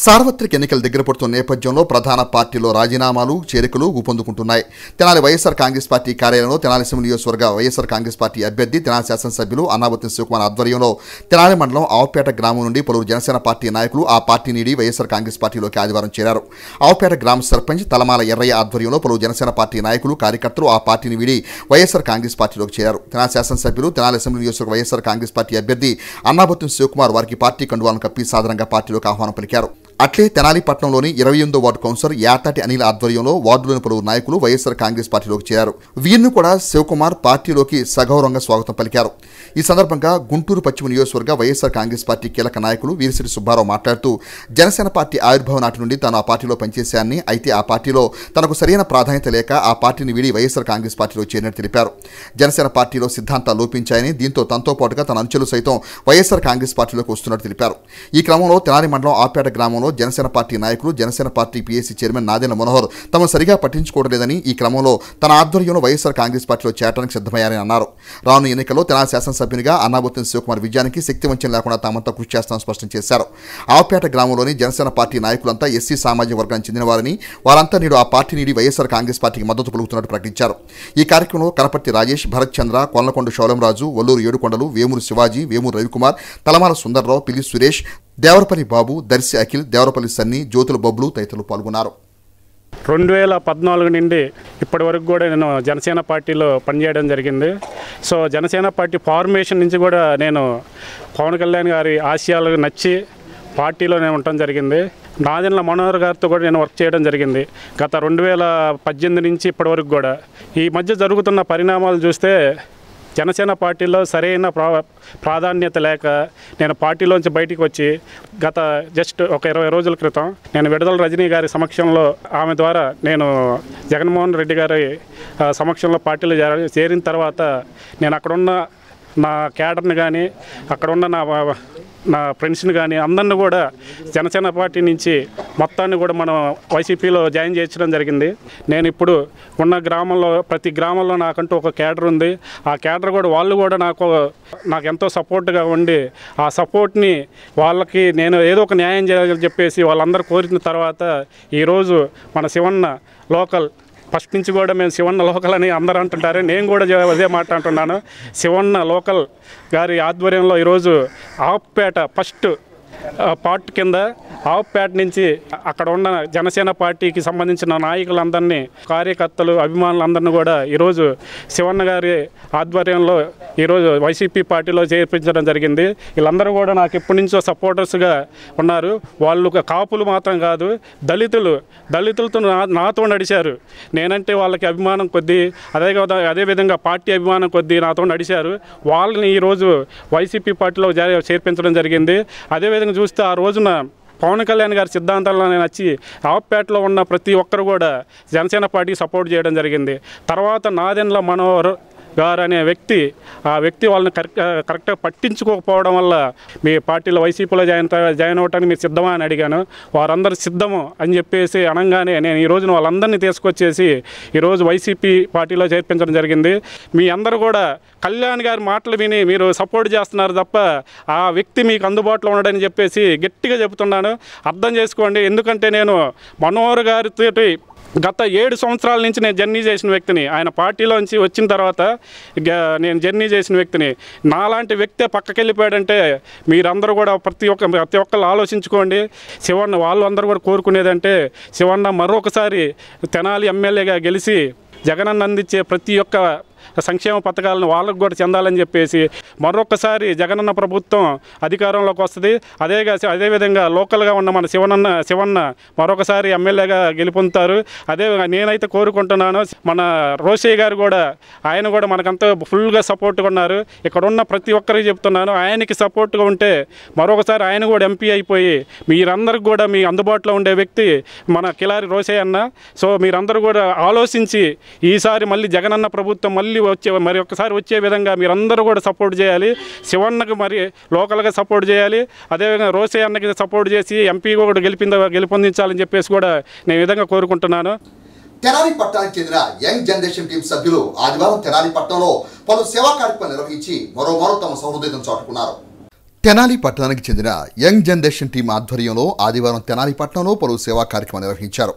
సార్వత్రిక ఎన్నికలు దగ్గర పడుతున్న నేపథ్యంలో ప్రధాన పార్టీలో రాజీనామాలు, చేరికలు ఊపందుకుంటున్నాయి. తెనాలి వైఎస్ఆర్ కాంగ్రెస్ పార్టీ కార్యాలయంలో తెనాలి అసెంబ్లీ నియోజకవర్గ వైఎస్ఆర్ కాంగ్రెస్ పార్టీ అభ్యర్థి, తెనాలి శాసనసభ్యులు అన్నాబత్తుని శివకుమార్ ఆధ్వర్యంలో తెనాలి మండలం ఆవుపేట గ్రామం నుండి పలువురు జనసేన పార్టీ నాయకులు ఆ పార్టీ నీడి వైఎస్ఆర్ కాంగ్రెస్ పార్టీలోకి ఆదివారం చేరారు. ఆవుపేట గ్రామ సర్పంచ్ తలమాల ఎర్రయ్య ఆధ్వర్యంలో పలువురు జనసేన పార్టీ నాయకులు, కార్యకర్తలు ఆ పార్టీని వీడి వైఎస్ఆర్ కాంగ్రెస్ పార్టీలోకి చేరారు. తెనాలి శాసనసభ్యులు, తెనాలి అసెంబ్లీ నియోజకవర్గ వైఎస్ఆర్ కాంగ్రెస్ పార్టీ అభ్యర్థి అన్నాబత్తుని శివకుమార్ వారికి పార్టీ కండువాలను కప్పి సాధారణంగా పార్టీలోకి ఆహ్వానం పలికారు. అట్లే తెనాలి పట్టణంలోని 28వ వార్డు కౌన్సిలర్ యాతాటి అనిల్ ఆధ్వర్యంలో వార్డులోని పలువురు నాయకులు వైఎస్ఆర్ కాంగ్రెస్ పార్టీలోకి చేరారు. వీరిని కూడా శివకుమార్ పార్టీలోకి సగౌరవంగా స్వాగతం పలికారు. ఈ సందర్భంగా గుంటూరు పశ్చిమ నియోజకవర్గ వైఎస్ఆర్ కాంగ్రెస్ పార్టీ కీలక నాయకులు వీరిశెట్టి సుబ్బారావు మాట్లాడుతూ, జనసేన పార్టీ ఆవిర్భావం నాటి నుండి తాను ఆ పార్టీలో పనిచేశానని, అయితే ఆ పార్టీలో తనకు సరైన ప్రాధాన్యత లేక ఆ పార్టీని వీడి వైఎస్ఆర్ కాంగ్రెస్ పార్టీలో చేరినట్టు తెలిపారు. జనసేన పార్టీలో సిద్ధాంతాలు లోపించాయని, దీంతో తనతో పాటుగా తన అనుచరులు సైతం వైఎస్ఆర్ కాంగ్రెస్ పార్టీలోకి వస్తున్నట్టు తెలిపారు. ఈ క్రమంలో తెనాలి మండలం ఆవుపేట గ్రామంలో జనసేన పార్టీ నాయకులు, Janasena party PAC chairman Nadendla Manohar తమను సరిగా పట్టించుకోవడం లేదని, ఈ క్రమంలో తన ఆధ్వర్యంలో వైఎస్ఆర్ కాంగ్రెస్ పార్టీలో చేరడానికి సిద్ధమయ్యారని అన్నారు. రానున్న ఎన్నికల్లో తెనాలి శాసనసభ్యునిగా అన్నాబత్తుని శివకుమార్ విజయానికి శక్తివంచన లేకుండా తామంతా కృషి చేస్తామని స్పష్టం చేశారు. ఆవుపేట గ్రామంలోని జనసేన పార్టీ నాయకులంతా ఎస్సీ సామాజిక వర్గానికి చెందినవారని, వారంతా నేడు ఆ పార్టీ నీడి వైఎస్ఆర్ కాంగ్రెస్ పార్టీకి మద్దతు పలుకుతున్నట్టు ప్రకటించారు. ఈ కార్యక్రమంలో కనపర్తి రాజేష్, భరత్ చంద్ర, కొల్లకొండ శౌలంరాజు, వల్లూరు ఏడుకొండలు, వేమూరు శివాజీ, వేమూరు రవికుమార్, తలమాల సుందర్రావు, పిల్లి సురేష్, దేవరపల్లి బాబు, దర్శి అఖిల్, దేవరపల్లి సన్ని, జ్యోతుల బొబ్లు తదితరులు పాల్గొన్నారు. 2014 నుండి ఇప్పటి వరకు కూడా నేను జనసేన పార్టీలో పనిచేయడం జరిగింది. సో జనసేన పార్టీ ఫార్మేషన్ నుంచి కూడా నేను పవన్ కళ్యాణ్ గారి ఆశయాలకు నచ్చి పార్టీలో నేను ఉండటం జరిగింది. నాదెండ్ల మనోహర్ గారితో కూడా నేను వర్క్ చేయడం జరిగింది గత 2018 నుంచి ఇప్పటి వరకు కూడా. ఈ మధ్య జరుగుతున్న పరిణామాలు చూస్తే జనసేన పార్టీలో సరైన ప్రాధాన్యత లేక నేను పార్టీలోంచి బయటికి వచ్చి గత జస్ట్ ఒక 20 రోజుల క్రితం నేను విడుదల రజనీ గారి సమక్షంలో, ఆమె ద్వారా నేను జగన్మోహన్ రెడ్డి గారి సమక్షంలో పార్టీలో చేరిన తర్వాత నేను అక్కడున్న నా క్యాడర్ని కానీ, అక్కడున్న నా ఫ్రెండ్స్ని కానీ అందరిని కూడా జనసేన పార్టీ నుంచి మొత్తాన్ని కూడా మనం వైసీపీలో జాయిన్ చేయించడం జరిగింది. నేను ఇప్పుడు ఉన్న గ్రామంలో ప్రతి గ్రామంలో నాకంటూ ఒక క్యాడర్ ఉంది. ఆ క్యాడర్ కూడా వాళ్ళు కూడా నాకు ఎంతో సపోర్ట్గా ఉండి ఆ సపోర్ట్ని వాళ్ళకి నేను ఏదో ఒక న్యాయం చేయాలని చెప్పేసి వాళ్ళందరూ కోరిన తర్వాత ఈరోజు మన శివన్న లోకల్, ఫస్ట్ నుంచి కూడా మేము శివన్న లోకల్ అని అందరూ అంటుంటారు, నేను కూడా అదే మాట అంటున్నాను. శివన్న లోకల్ గారి ఆధ్వర్యంలో ఈరోజు ఆవుపేట ఫస్ట్ పార్ట్ కింద ఆవుపేట నుంచి అక్కడ ఉన్న జనసేన పార్టీకి సంబంధించిన నాయకులందరినీ, కార్యకర్తలు, అభిమానులందరినీ కూడా ఈరోజు శివన్న గారి ఆధ్వర్యంలో ఈరోజు వైసీపీ పార్టీలో చేర్పించడం జరిగింది. వీళ్ళందరూ కూడా నాకు ఎప్పటి నుంచో సపోర్టర్స్గా ఉన్నారు. వాళ్ళు కాపులు మాత్రం కాదు, దళితులతో నాతో నడిచారు. నేనంటే వాళ్ళకి అభిమానం కొద్దీ, అదేవిధంగా పార్టీ అభిమానం కొద్దీ నాతో నడిచారు. వాళ్ళని ఈరోజు వైసీపీ పార్టీలో చేర్పించడం జరిగింది. అదేవిధంగా చూస్తే ఆ రోజున పవన్ కళ్యాణ్ గారి సిద్ధాంతాలను నచ్చి ఆవుపేటలో ఉన్న ప్రతి ఒక్కరు కూడా జనసేన పార్టీకి సపోర్ట్ చేయడం జరిగింది. తర్వాత నాదెండ్ల మనోహర్ గారు అనే వ్యక్తి, ఆ వ్యక్తి వాళ్ళని కరెక్ట్గా పట్టించుకోకపోవడం వల్ల మీ పార్టీలో వైసీపీలో జాయిన్ అవ్వడానికి మీరు సిద్ధమా అని అడిగాను. వారందరూ సిద్ధము అని చెప్పేసి అనగానే నేను ఈ రోజున వాళ్ళందరినీ తీసుకొచ్చేసి ఈరోజు వైసీపీ పార్టీలో చేర్పించడం జరిగింది. మీ అందరూ కూడా కళ్యాణ్ గారి మాటలు విని మీరు సపోర్ట్ చేస్తున్నారు తప్ప ఆ వ్యక్తి మీకు అందుబాటులో ఉండడని చెప్పేసి గట్టిగా చెబుతున్నాను. అర్థం చేసుకోండి. ఎందుకంటే నేను మనోహర్ గారితో గత 7 సంవత్సరాల నుంచి నేను జర్నీ చేసిన వ్యక్తిని. ఆయన పార్టీలోంచి వచ్చిన తర్వాత నేను జర్నీ చేసిన వ్యక్తిని. నాలాంటి వ్యక్తే పక్కకి వెళ్ళిపోయాడంటే మీరందరూ కూడా ప్రతి ఒక్కళ్ళు ఆలోచించుకోండి. శివన్న వాళ్ళు అందరూ కూడా కోరుకునేదంటే శివన్న మరొకసారి తెనాలి ఎమ్మెల్యేగా గెలిచి జగనన్న అందించే ప్రతి ఒక్క సంక్షేమ పథకాలను వాళ్ళకు కూడా చెందాలని చెప్పేసి మరొకసారి జగనన్న ప్రభుత్వం అధికారంలోకి వస్తుంది. అదేవిధంగా లోకల్గా ఉన్న మన శివన్న మరొకసారి ఎమ్మెల్యేగా గెలుపొందుతారు. అదే నేనైతే కోరుకుంటున్నాను. మన రోషయ్య గారు కూడా, ఆయన కూడా మనకంతా ఫుల్గా సపోర్ట్గా ఉన్నారు. ఇక్కడ ఉన్న ప్రతి ఒక్కరికి చెప్తున్నాను, ఆయనకి సపోర్ట్గా ఉంటే మరొకసారి ఆయన కూడా ఎంపీ అయిపోయి మీరందరికి కూడా మీ అందుబాటులో ఉండే వ్యక్తి మన కిలారి రోషయ్య అన్న. సో మీరందరూ కూడా ఆలోచించి ఈసారి మళ్ళీ జగనన్న ప్రభుత్వం మరి ఒక్కసారి వచ్చే విధంగా మీరందరూ కూడా సపోర్ట్ చేయాలి. శివన్నకు మరి లోకల్గా సపోర్ట్ చేయాలి. అదేవిధంగా రోషయ్య అన్నకి సపోర్ట్ చేసి ఎంపీ కూడా గెలుపొందించాలని చెప్పేసి కూడా నేను ఈ విధంగా కోరుకుంటున్నాను. తెనాలి పట్టణానికి చెందిన యంగ్ జనరేషన్ టీం సభ్యులు ఆదివారం తెనాలి పట్టణంలో పలు సేవా కార్యక్రమాలు నిర్వహించి మరోమారు తమ సహృదయం చాటుకున్నారు. తెనాలి పట్టణానికి చెందిన యంగ్ జనరేషన్ టీం ఆధ్వర్యంలో ఆదివారం తెనాలి పట్టణంలో పలు సేవా కార్యక్రమాలు నిర్వహించారు.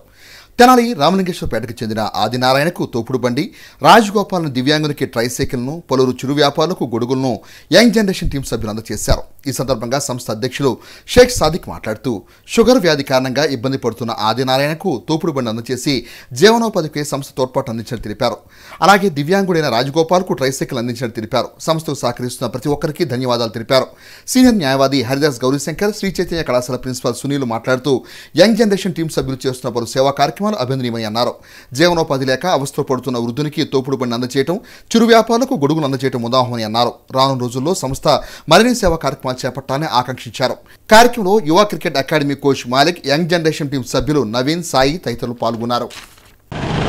తెనాలి రామలింగేశ్వరపేటకు చెందిన ఆదినారాయణకు తోపుడు బండి, రాజగోపాలను దివ్యాంగునికి ట్రైసైకిల్ను, పలువురు చిరు వ్యాపారులకు గొడుగులను యంగ్ జనరేషన్ టీం సభ్యులు అందజేశారు. ఈ సందర్భంగా సంస్థ అధ్యక్షులు షేక్ సాదిక్ మాట్లాడుతూ షుగర్ వ్యాధి కారణంగా ఇబ్బంది పడుతున్న ఆదినారాయణకు తోపుడు బండి అందజేసి జీవనోపాధికి సంస్థ తోడ్పాటు అందించినట్టు తెలిపారు. అలాగే దివ్యాంగుడైన రాజగోపాల్కు ట్రైసైకిల్ అందించినట్టు తెలిపారు. సంస్థకు సహకరిస్తున్న ప్రతి ఒక్కరికి ధన్యవాదాలు తెలిపారు. సీనియర్ న్యాయవాది హరిదాస్ గౌరీశంకర్, శ్రీ చైతన్య కళాశాల ప్రిన్సిపాల్ సునీల్ మాట్లాడుతూ యంగ్ జనరేషన్ టీం సభ్యులు చేస్తున్న పలు సేవా కార్యక్రమాలు అభినందనీయమని అన్నారు. జీవనోపాధి లేక అవస్థలు పడుతున్న వృద్ధునికి తోపుడు బండి అందజేయడం, చిరు వ్యాపారులకు గొడుగులు అందజేయడం ఉదాహరణని అన్నారు. రానున్న రోజుల్లో సంస్థ మరిన్ని సేవా కార్యక్రమాలు చేపట్టాలని ఆకాంక్షించారు. కార్యక్రమంలో యువ cricket academy coach Malik, young generation team సభ్యులు నవీన్, సాయి తదితరులు పాల్గొన్నారు.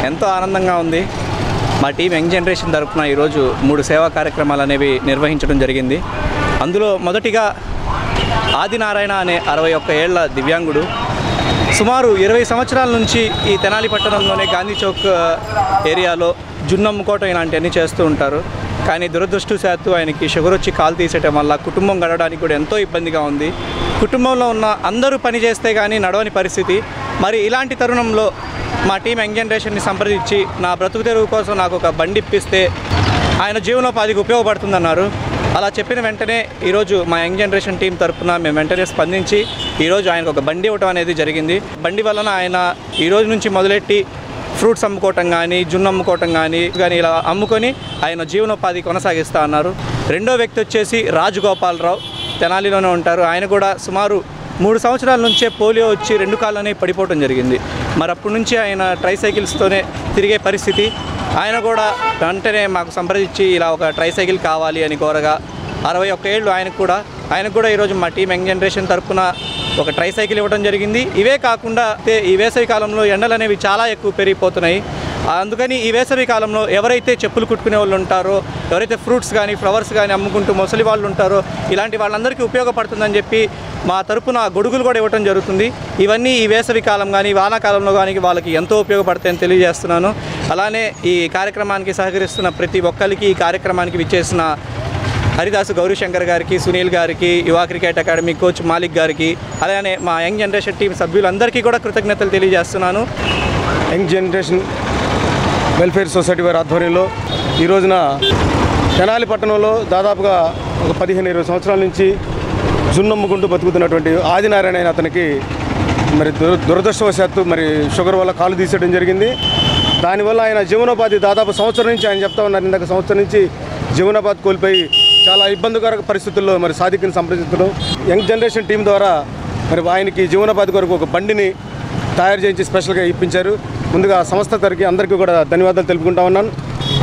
ఎంతో ఆనందంగా ఉంది. మా టీం యంగ్ జనరేషన్ తరఫున ఈరోజు 3 సేవా కార్యక్రమాలు అనేవి నిర్వహించడం జరిగింది. అందులో మొదటిగా ఆదినారాయణ అనే 61 ఏళ్ల దివ్యాంగుడు సుమారు 20 సంవత్సరాల నుంచి ఈ తెనాలి పట్టణంలోనే గాంధీ చౌక్ ఏరియాలో జున్నమ్ముకోవటం ఇలాంటివన్నీ చేస్తూ ఉంటారు. కానీ దురదృష్టవశాత్తు ఆయనకి షుగర్ వచ్చి కాలు తీసేయటం వల్ల కుటుంబం గడవడానికి కూడా ఎంతో ఇబ్బందిగా ఉంది. కుటుంబంలో ఉన్న అందరూ పని చేస్తే కానీ నడవని పరిస్థితి. మరి ఇలాంటి తరుణంలో మా టీం యంగ్ జనరేషన్ని సంప్రదించి నా బ్రతుకు తెరువు కోసం నాకు ఒక బండి ఇప్పిస్తే ఆయన జీవనోపాధికి ఉపయోగపడుతుందన్నారు. అలా చెప్పిన వెంటనే ఈరోజు మా యంగ్ జనరేషన్ టీం తరఫున మేము వెంటనే స్పందించి ఈరోజు ఆయనకు ఒక బండి ఇవ్వటం అనేది జరిగింది. బండి వలన ఆయన ఈరోజు నుంచి మొదలెట్టి ఫ్రూట్స్ అమ్ముకోవటం కానీ, జున్ను అమ్ముకోవటం కానీ ఇలా అమ్ముకొని ఆయన జీవనోపాధి కొనసాగిస్తా అన్నారు. రెండో వ్యక్తి వచ్చేసి రాజగోపాలరావు, తెనాలిలోనే ఉంటారు. ఆయన కూడా సుమారు 3 సంవత్సరాల నుంచే పోలియో వచ్చి 2 కాళ్ళనే పడిపోవటం జరిగింది. మరి అప్పటి నుంచి ఆయన ట్రైసైకిల్స్తోనే తిరిగే పరిస్థితి. ఆయన కూడా వెంటనే మాకు సంప్రదించి ఇలా ఒక ట్రైసైకిల్ కావాలి అని కోరగా 61 ఏళ్ళు ఆయనకు కూడా ఈరోజు మా టీం యంగ్ జనరేషన్ తరఫున ఒక ట్రైసైకిల్ ఇవ్వడం జరిగింది. ఇవే కాకుండా ఈ వేసవి కాలంలో ఎండలు అనేవి చాలా ఎక్కువ పెరిగిపోతున్నాయి. అందుకని ఈ వేసవి కాలంలో ఎవరైతే చెప్పులు కుట్టుకునే వాళ్ళు ఉంటారో, ఎవరైతే ఫ్రూట్స్ కానీ ఫ్లవర్స్ కానీ అమ్ముకుంటూ ముసలి వాళ్ళు ఉంటారో ఇలాంటి వాళ్ళందరికీ ఉపయోగపడుతుందని చెప్పి మా తరపున గొడుగులు కూడా ఇవ్వడం జరుగుతుంది. ఇవన్నీ ఈ వేసవి కాలం కానీ వానాకాలంలో కానీ వాళ్ళకి ఎంతో ఉపయోగపడతాయని తెలియజేస్తున్నాను. అలానే ఈ కార్యక్రమానికి సహకరిస్తున్న ప్రతి ఒక్కరికి, ఈ కార్యక్రమానికి విచ్చేసిన హరిదాసు గౌరీశంకర్ గారికి, సునీల్ గారికి, యువ క్రికెట్ అకాడమీ కోచ్ మాలిక్ గారికి, అలానే మా యంగ్ జనరేషన్ టీం సభ్యులందరికీ కూడా కృతజ్ఞతలు తెలియజేస్తున్నాను. యంగ్ జనరేషన్ వెల్ఫేర్ సొసైటీ వారి ఆధ్వర్యంలో ఈ రోజున తెనాలి పట్టణంలో దాదాపుగా ఒక 15-20 సంవత్సరాల నుంచి జున్నమ్ముకుంటూ బతుకుతున్నటువంటి ఆదినారాయణ అయిన అతనికి మరి దురదృష్టవశాత్తు మరి షుగర్ వల్ల కాలు తీసేయడం జరిగింది. దానివల్ల ఆయన జీవనోపాధి దాదాపు సంవత్సరం నుంచి ఆయన చెప్తా ఉన్నారు, ఇందాక సంవత్సరం నుంచి జీవనోపాధి కోల్పోయి చాలా ఇబ్బందికర పరిస్థితుల్లో మరి సాదిక్ని సంప్రదించడం యంగ్ జనరేషన్ టీం ద్వారా మరి ఆయనకి జీవనోపాధి కొరకు ఒక బండిని తయారు చేయించి స్పెషల్గా ఇప్పించారు. ముందుగా సంస్థ తరఫున అందరికీ కూడా ధన్యవాదాలు తెలుపుకుంటా ఉన్నాను.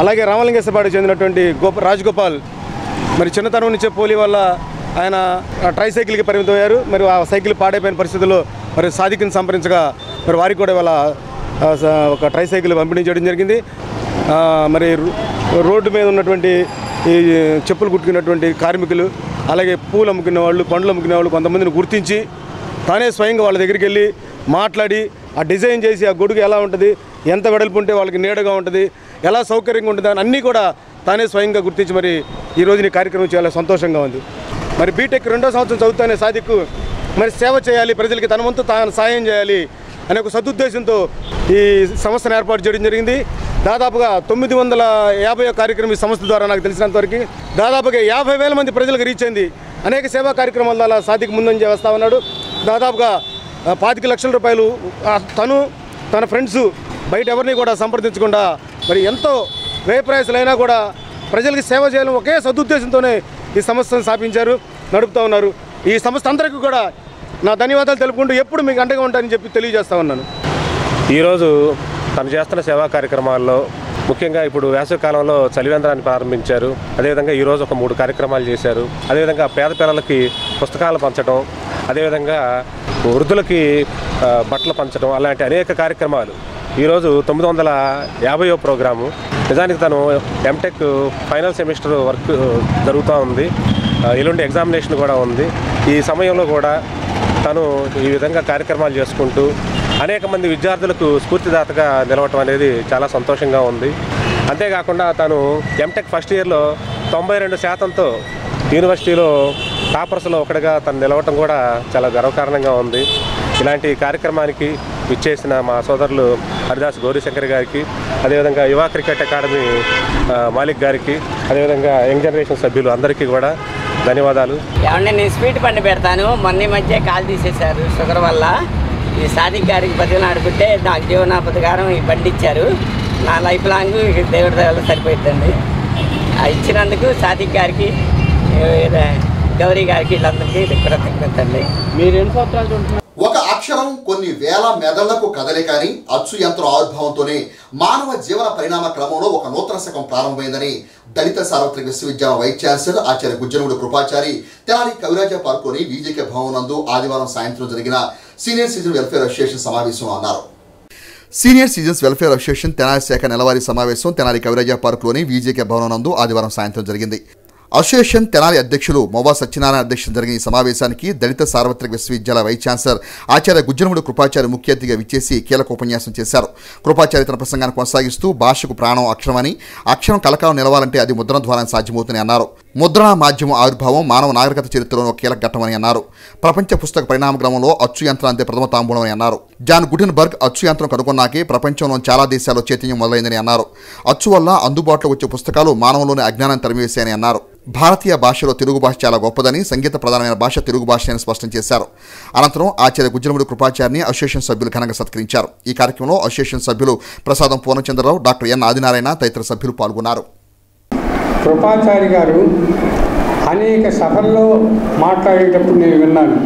అలాగే రామలింగేశ్వరపాడికి చెందినటువంటి రాజగోపాల్ మరి చిన్నతనం నుంచే పోలియో వల్ల ఆయన ట్రైసైకిల్కి పరిమితమయ్యారు. మరి ఆ సైకిల్ పాడైపోయిన పరిస్థితుల్లో మరి సాదిక్ని సంప్రదించగా మరి వారికి కూడా వాళ్ళ ఒక ట్రైసైకిల్ పంపిణీ చేయడం జరిగింది. మరి రోడ్డు మీద ఉన్నటువంటి ఈ చెప్పులు కుట్టుకున్నటువంటి కార్మికులు, అలాగే పూలు అమ్ముకునే వాళ్ళు, పండ్లు అమ్ముకునే వాళ్ళు కొంతమందిని గుర్తించి తానే స్వయంగా వాళ్ళ దగ్గరికి వెళ్ళి మాట్లాడి ఆ డిజైన్ చేసి ఆ గొడుగు ఎలా ఉంటుంది, ఎంత వెడల్పు ఉంటే వాళ్ళకి నీడగా ఉంటుంది, ఎలా సౌకర్యంగా ఉంటుంది అని అన్నీ కూడా తానే స్వయంగా గుర్తించి మరి ఈరోజు ఈ కార్యక్రమం చాలా సంతోషంగా ఉంది. మరి బీటెక్ 2వ సంవత్సరం చదువుతానే సాదిక్ మరి సేవ చేయాలి, ప్రజలకి తన వంతు తాను సాయం చేయాలి అనే ఒక సదుద్దేశంతో ఈ సంస్థను ఏర్పాటు చేయడం జరిగింది. దాదాపుగా 950 కార్యక్రమం ఈ సంస్థ ద్వారా నాకు తెలిసినంతవరకు దాదాపుగా 50,000 మంది ప్రజలకు రీచ్ అయింది. అనేక సేవా కార్యక్రమాల ద్వారా సాదిక్ ముందంజ వస్తూ ఉన్నాడు. దాదాపుగా 25 లక్షల రూపాయలు తను తన ఫ్రెండ్స్ బయట ఎవరిని కూడా సంప్రదించకుండా మరి ఎంతో వ్యయప్రయాసలైనా కూడా ప్రజలకి సేవ చేయాలని ఒకే సదుద్దేశంతోనే ఈ సంస్థను స్థాపించారు, నడుపుతూ ఉన్నారు. ఈ సంస్థ అందరికీ కూడా నా ధన్యవాదాలు తెలుపుకుంటూ ఎప్పుడు మీకు అండగా ఉంటానని చెప్పి తెలియజేస్తా ఉన్నాను. ఈరోజు తను చేస్తున్న సేవా కార్యక్రమాల్లో ముఖ్యంగా ఇప్పుడు వేసవికాలంలో చలివేంద్రాన్ని ప్రారంభించారు. అదేవిధంగా ఈరోజు ఒక 3 కార్యక్రమాలు చేశారు. అదేవిధంగా పేద పిల్లలకి పుస్తకాలు పంచడం, అదేవిధంగా వృద్ధులకి బట్టలు పంచడం, అలాంటి అనేక కార్యక్రమాలు. ఈరోజు 950వ ప్రోగ్రాము. నిజానికి తను ఎంటెక్ ఫైనల్ సెమిస్టర్ వర్క్ జరుగుతూ ఉంది, ఎల్లుండి ఎగ్జామినేషన్ కూడా ఉంది. ఈ సమయంలో కూడా తను ఈ విధంగా కార్యక్రమాలు చేసుకుంటూ అనేక మంది విద్యార్థులకు స్ఫూర్తిదాతగా నిలవటం అనేది చాలా సంతోషంగా ఉంది. అంతేకాకుండా తను ఎంటెక్ ఫస్ట్ ఇయర్లో 92%తో యూనివర్సిటీలో టాపర్స్లో ఒకటిగా తను నిలవటం కూడా చాలా గర్వకారణంగా ఉంది. ఇలాంటి కార్యక్రమానికి ఇచ్చేసిన మా సోదరులు హరిదాస్ గౌరీశంకర్ గారికి, అదేవిధంగా యువ క్రికెట్ అకాడమీ మాలిక్ గారికి, అదేవిధంగా యంగ్ జనరేషన్ సభ్యులు అందరికీ కూడా ధన్యవాదాలు. ఏమంటే నేను స్వీట్ బండి పెడతాను, మొన్న మధ్య కాల్ తీసేశారు షుగర్ వల్ల. ఈ సాదిక్ గారికి బతుకులు ఆడుకుంటే నాకు జీవనోపాధికారం ఈ బండి ఇచ్చారు. నా లైఫ్ లాంగ్ దేవుడి దయవల్ల సరిపోతుందండి. ఇచ్చినందుకు సాదిక్ గారికి, గౌరీ గారికి, వీళ్ళందరికీ కృతజ్ఞత అండి. మీరు ఎన్ని సంవత్సరాలు ఉంటున్నారు? ఒక అక్షరం కొన్ని వేల మెదళ్లకు కదలికని అచ్చు యంత్రం ఆవిర్భావంతోనే మానవ జీవన పరిణామ క్రమంలో ఒక నూతన శకం ప్రారంభమైందని దళిత సార్వత్రిక విశ్వవిద్యాలయం వైస్ ఛాన్సలర్ ఆచార్య గుజ్జనమూడి కృపాచారి తెనాలి కవిరాజ పార్క్లోని వీజీకే భవన్ నందు ఆదివారం సాయంత్రం జరిగిన సీనియర్ సిటిజన్ వెల్ఫేర్ అసోసియేషన్ సమావేశంలో అన్నారు. Senior citizens welfare association Tenali శాఖ నెలవారీ సమావేశం తెనాలి కవిరాజ పార్క్లోని వీజీకే భవన్ నందు ఆదివారం సాయంత్రం జరిగింది. అసోసియేషన్ తెనాలి అధ్యక్షులు మొవ్వా సత్యనారాయణ అధ్యక్షతన జరిగిన ఈ సమావేశానికి దళిత సార్వత్రిక విశ్వవిద్యాలయ వైస్ ఛాన్సలర్ ఆచార్య గుజ్జనమూడి కృపాచారి ముఖ్య అతిథిగా విచ్చేసి కీలక ఉపన్యాసం చేశారు. కృపాచారి తన ప్రసంగాన్ని కొనసాగిస్తూ భాషకు ప్రాణం అక్షరమని, అక్షరం కలకాలం నిలవాలంటే అది ముద్రణ ద్వారా సాధ్యమవుతుందని అన్నారు. ముద్రణా మాధ్యమం ఆవిర్భావం మానవ నాగరికత చరిత్రలో ఒక కీలక ఘట్టమని అన్నారు. ప్రపంచ పుస్తక పరిణామ క్రమంలో అచ్చు యంత్రం అంతే ప్రథమ తాంబూలం అని అన్నారు. జాన్ గుటెన్బర్గ్ అచ్చు యంత్రం కనుగొన్నాకే ప్రపంచంలోని చాలా దేశాల్లో చైతన్యం మొదలైందని అన్నారు. అచ్చు వల్ల అందుబాటులో వచ్చే పుస్తకాలు మానవులోని అజ్ఞానాన్ని తరిమివేశాయని అన్నారు. భారతీయ భాషలో తెలుగు భాష చాలా గొప్పదని, సంగీత ప్రధానమైన భాష తెలుగు భాష అని స్పష్టం చేశారు. అనంతరం ఆచార్య గుజ్జనమూడి కృపాచారిని అసోసియేషన్ సభ్యులు ఘనంగా సత్కరించారు. ఈ కార్యక్రమంలో అసోసియేషన్ సభ్యులు ప్రసాదం పూర్ణచంద్రరావు, డాక్టర్ ఎన్ ఆదినారాయణ తదితర సభ్యులు పాల్గొన్నారు. కృపాచారి గారు అనేక సభల్లో మాట్లాడేటప్పుడు నేను విన్నాను.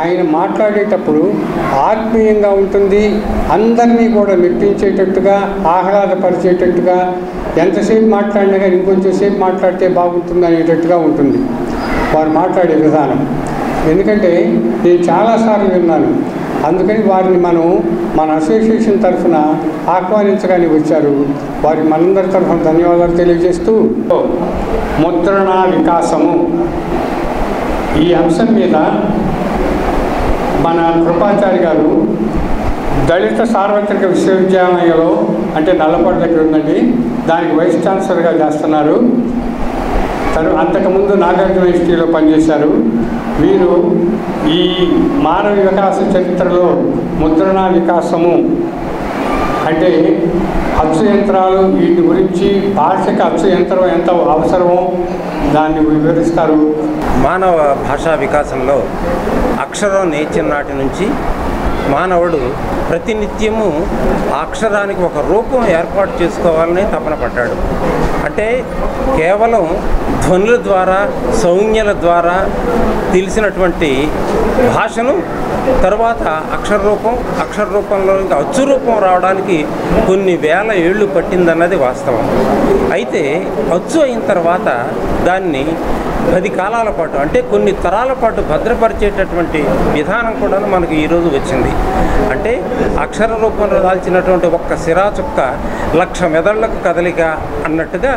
ఆయన మాట్లాడేటప్పుడు ఆత్మీయంగా ఉంటుంది, అందరినీ కూడా మెప్పించేటట్టుగా, ఆహ్లాదపరిచేటట్టుగా, ఎంతసేపు మాట్లాడినా కానీ ఇంకొంచెం సేపు మాట్లాడితే బాగుంటుంది అనేటట్టుగా ఉంటుంది వారు మాట్లాడే విధానం. ఎందుకంటే నేను చాలాసార్లు విన్నాను. అందుకని వారిని మనం మన అసోసియేషన్ తరఫున ఆహ్వానించగానే వచ్చారు. వారికి మనందరి తరఫున ధన్యవాదాలు తెలియజేస్తూ, ముద్రణా వికాసము ఈ అంశం మీద మన కృపాచారి గారు దళిత సార్వత్రిక విశ్వవిద్యాలయంలో, అంటే నల్లపాడు దగ్గర ఉందండి, దానికి వైస్ ఛాన్సలర్గా చేస్తున్నారు. అంతకుముందు నాగార్జున యూనివర్సిటీలో పనిచేశారు. వీరు ఈ మానవ వికాస చరిత్రలో ముద్రణా వికాసము అంటే అచ్చు యంత్రాలు వీటి గురించి భాషకి అచ్చు యంత్రం ఎంత అవసరమో దాన్ని వివరిస్తారు. మానవ భాషా వికాసంలో అక్షరం నేర్చిన నాటి నుంచి మానవుడు ప్రతినిత్యము ఆ అక్షరానికి ఒక రూపం ఏర్పాటు చేసుకోవాలని తపన పడ్డాడు. అంటే కేవలం ధ్వనుల ద్వారా సౌజ్ఞల ద్వారా తెలిసినటువంటి భాషను తర్వాత అక్షర రూపంలో అచ్చు రూపం రావడానికి కొన్ని వేల ఏళ్ళు పట్టిందన్నది వాస్తవం. అయితే అచ్చు అయిన తర్వాత దాన్ని 10 కాలాల పాటు అంటే కొన్ని తరాల పాటు భద్రపరిచేటటువంటి విధానం కూడా మనకు ఈరోజు వచ్చింది. అంటే అక్షర రూపంలో దాల్చినటువంటి ఒక్క సిరా చుక్క 1,00,000 మెదళ్లకు కదలిక అన్నట్టుగా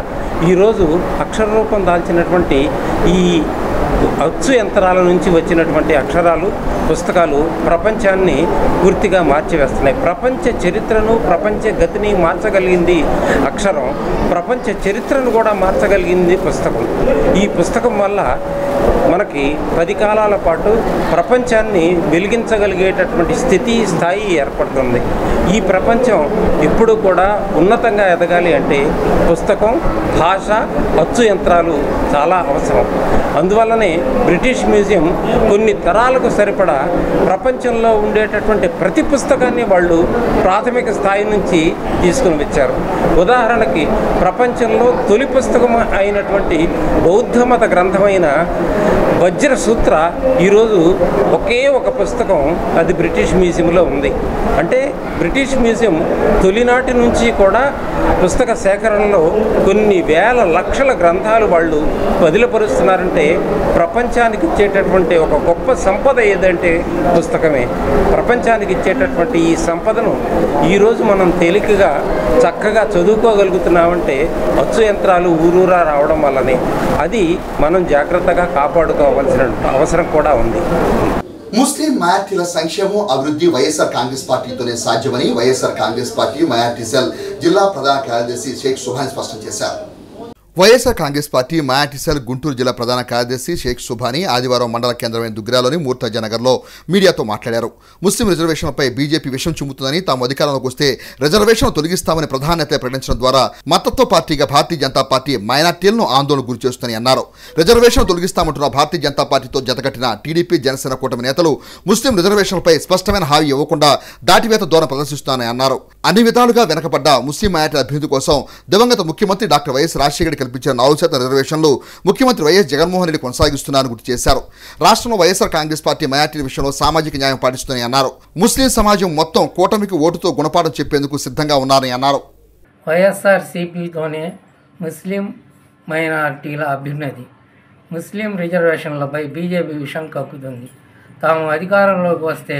ఈరోజు అక్షర రూపం దాల్చినటువంటి ఈ అచ్చు యంత్రాల నుంచి వచ్చినటువంటి అక్షరాలు పుస్తకాలు ప్రపంచాన్ని పూర్తిగా మార్చివేస్తున్నాయి. ప్రపంచ చరిత్రను ప్రపంచ గతిని మార్చగలిగింది అక్షరం, ప్రపంచ చరిత్రను కూడా మార్చగలిగింది పుస్తకం. ఈ పుస్తకం వల్ల మనకి 10 కాలాల పాటు ప్రపంచాన్ని వెలిగించగలిగేటటువంటి స్థాయి ఏర్పడుతుంది. ఈ ప్రపంచం ఎప్పుడు కూడా ఉన్నతంగా ఎదగాలి అంటే పుస్తకం, భాష, అచ్చు యంత్రాలు చాలా అవసరం. అందువల్లనే బ్రిటిష్ మ్యూజియం కొన్ని తరాలకు సరిపడా ప్రపంచంలో ఉండేటటువంటి ప్రతి పుస్తకాన్ని వాళ్ళు ప్రాథమిక స్థాయి నుంచి తీసుకుని వచ్చారు. ఉదాహరణకి ప్రపంచంలో తొలి పుస్తకం అయినటువంటి బౌద్ధ మత గ్రంథమైన వజ్ర సూత్ర ఈరోజు ఒకే ఒక పుస్తకం అది బ్రిటిష్ మ్యూజియంలో ఉంది. అంటే బ్రిటిష్ మ్యూజియం తొలినాటి నుంచి కూడా పుస్తక సేకరణలో కొన్ని వేల లక్షల గ్రంథాలు వాళ్ళు వదిలిపరుస్తున్నారంటే ప్రపంచానికి ఇచ్చేటటువంటి ఒక గొప్ప సంపద ఏదంటే పుస్తకమే. ప్రపంచానికి ఇచ్చేటటువంటి ఈ సంపదను ఈరోజు మనం తేలికగా చక్కగా చదువుకోగలుగుతున్నామంటే అచ్చు యంత్రాలు ఊరూరా రావడం వల్లనే. అది మనం జాగ్రత్తగా కాపాడుకోవాల్సిన అవసరం కూడా ఉంది. ముస్లిం మైనార్టీల సంక్షేమం అభివృద్ధి వైఎస్ఆర్ కాంగ్రెస్ పార్టీతోనే సాధ్యమని YSR Congress party minority cell జిల్లా ప్రధాన కార్యదర్శి షేక్ సుభాన్ స్పష్టం చేశారు. YSR Congress party minority cell Guntur జిల్లా ప్రధాన కార్యదర్శి షేక్ సుభాని ఆదివారం మండల కేంద్రమైన దుగ్గిరాలోని మూర్తజనగర్లో మీడియాతో మాట్లాడారు. ముస్లిం రిజర్వేషన్లపై బీజేపీ విషం చుమ్ముతుందని, తాము అధికారంలోకి వస్తే రిజర్వేషన్ తొలగిస్తామని ప్రధాన నేత ప్రకటించడం ద్వారా మతత్వ పార్టీగా భారతీయ జనతా పార్టీ మైనార్టీలను ఆందోళన గురి చేస్తుందని అన్నారు. రిజర్వేషన్ తొలగిస్తామంటున్న భారతీయ జనతా పార్టీతో జతకట్టిన టీడీపీ జనసేన కూటమి నేతలు ముస్లిం రిజర్వేషన్లపై స్పష్టమైన హామీ ఇవ్వకుండా దాటివేత ధోరణి ప్రదర్శిస్తున్నారని అన్నారు. అన్ని విధాలుగా వెనకబడ్డ ముస్లిం మైనార్టీల అభివృద్ధి కోసం దివంగత ముఖ్యమంత్రి డాక్టర్ వైఎస్ రాజశేఖర్ కల్పించిన 4% రిజర్వేషన్లు ముఖ్యమంత్రి వైఎస్ జగన్మోహన్ రెడ్డి కొనసాగిస్తున్నారని గుర్తు చేశారు. రాష్ట్రంలో వైఎస్ఆర్ కాంగ్రెస్ పార్టీ మైనార్టీల విషయంలో సామాజిక న్యాయం పాటిస్తుందని అన్నారు. ముస్లిం సమాజం మొత్తం కూటమికి ఓటుతో గుణపాఠం చెప్పేందుకు సిద్ధంగా ఉన్నారని అన్నారు. వైఎస్ఆర్సీపీతోనే ముస్లిం మైనార్టీల అభ్యున్నతి, ముస్లిం రిజర్వేషన్లపై బీజేపీ విషం కక్కుతుంది. తాము అధికారంలోకి వస్తే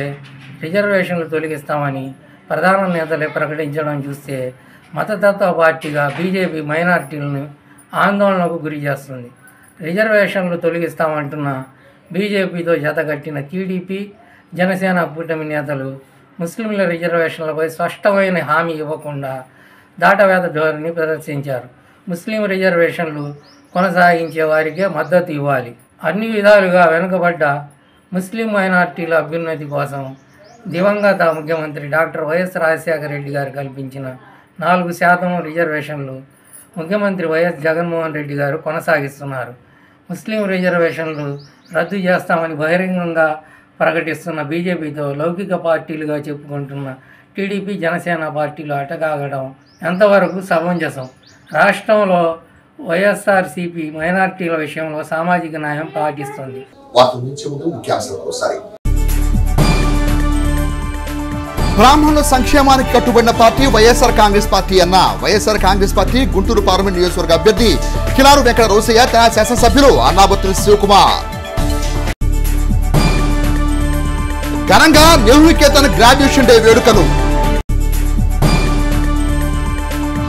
రిజర్వేషన్లు తొలగిస్తామని ప్రధాన నేతలే ప్రకటించడం చూస్తే మతతత్వ పార్టీగా బీజేపీ మైనార్టీలను ఆందోళనకు గురి చేస్తుంది. రిజర్వేషన్లు తొలగిస్తామంటున్న బీజేపీతో జతకట్టిన టీడీపీ జనసేన కూటమి నేతలు ముస్లింల రిజర్వేషన్లపై స్పష్టమైన హామీ ఇవ్వకుండా దాటవేత ధోరణి ప్రదర్శించారు. ముస్లిం రిజర్వేషన్లు కొనసాగించే వారికే మద్దతు ఇవ్వాలి. అన్ని విధాలుగా వెనుకబడ్డ ముస్లిం మైనార్టీల అభ్యున్నతి కోసం దివంగత ముఖ్యమంత్రి డాక్టర్ వైఎస్ రాజశేఖర రెడ్డి గారు కల్పించిన 4% రిజర్వేషన్లు ముఖ్యమంత్రి వైఎస్ జగన్మోహన్ రెడ్డి గారు కొనసాగిస్తున్నారు. ముస్లిం రిజర్వేషన్లు రద్దు చేస్తామని బహిరంగంగా ప్రకటిస్తున్న బీజేపీతో లౌకిక పార్టీలుగా చెప్పుకుంటున్న టీడీపీ జనసేన పార్టీలు అటకాగడం ఎంతవరకు సమంజసం? రాష్ట్రంలో వైఎస్ఆర్సీపీ మైనార్టీల విషయంలో సామాజిక న్యాయం పాటిస్తుంది. బ్రాహ్మణుల సంక్షేమానికి కట్టుబడిన పార్టీ వైఎస్ఆర్ కాంగ్రెస్ పార్టీ అన్న వైఎస్ఆర్ కాంగ్రెస్ పార్టీ గుంటూరు పార్లమెంట్ నియోజకవర్గ అభ్యర్థి కిలారు వెంకట రోసయ్య, తన శాసనసభ్యులు అన్నాబత్తుల శివకుమార్ ఘనంగా నెహ్రూ గ్రాడ్యుయేషన్ డే వేడుకలు.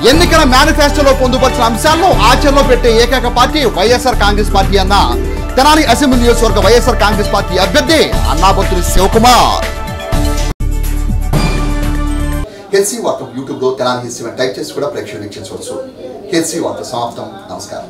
ఎన్నికల మేనిఫెస్టోలో పొందుపరిచిన అంశాలను ఆచరణలో పెట్టే ఏకైక పార్టీ వైఎస్ఆర్ కాంగ్రెస్ పార్టీ అన్న తెనాలి అసెంబ్లీ నియోజకవర్గ వైఎస్ఆర్ కాంగ్రెస్ పార్టీ అభ్యర్థి అన్నాబత్తుల శివకుమార్. హెచ్సి వార్త యూట్యూబ్ లో తెనాలి హెచ్సి టైప్ చేసి కూడా ప్రేక్షకులు వీక్షించవచ్చు. హెచ్సి వార్త సమాప్తం. నమస్కారం.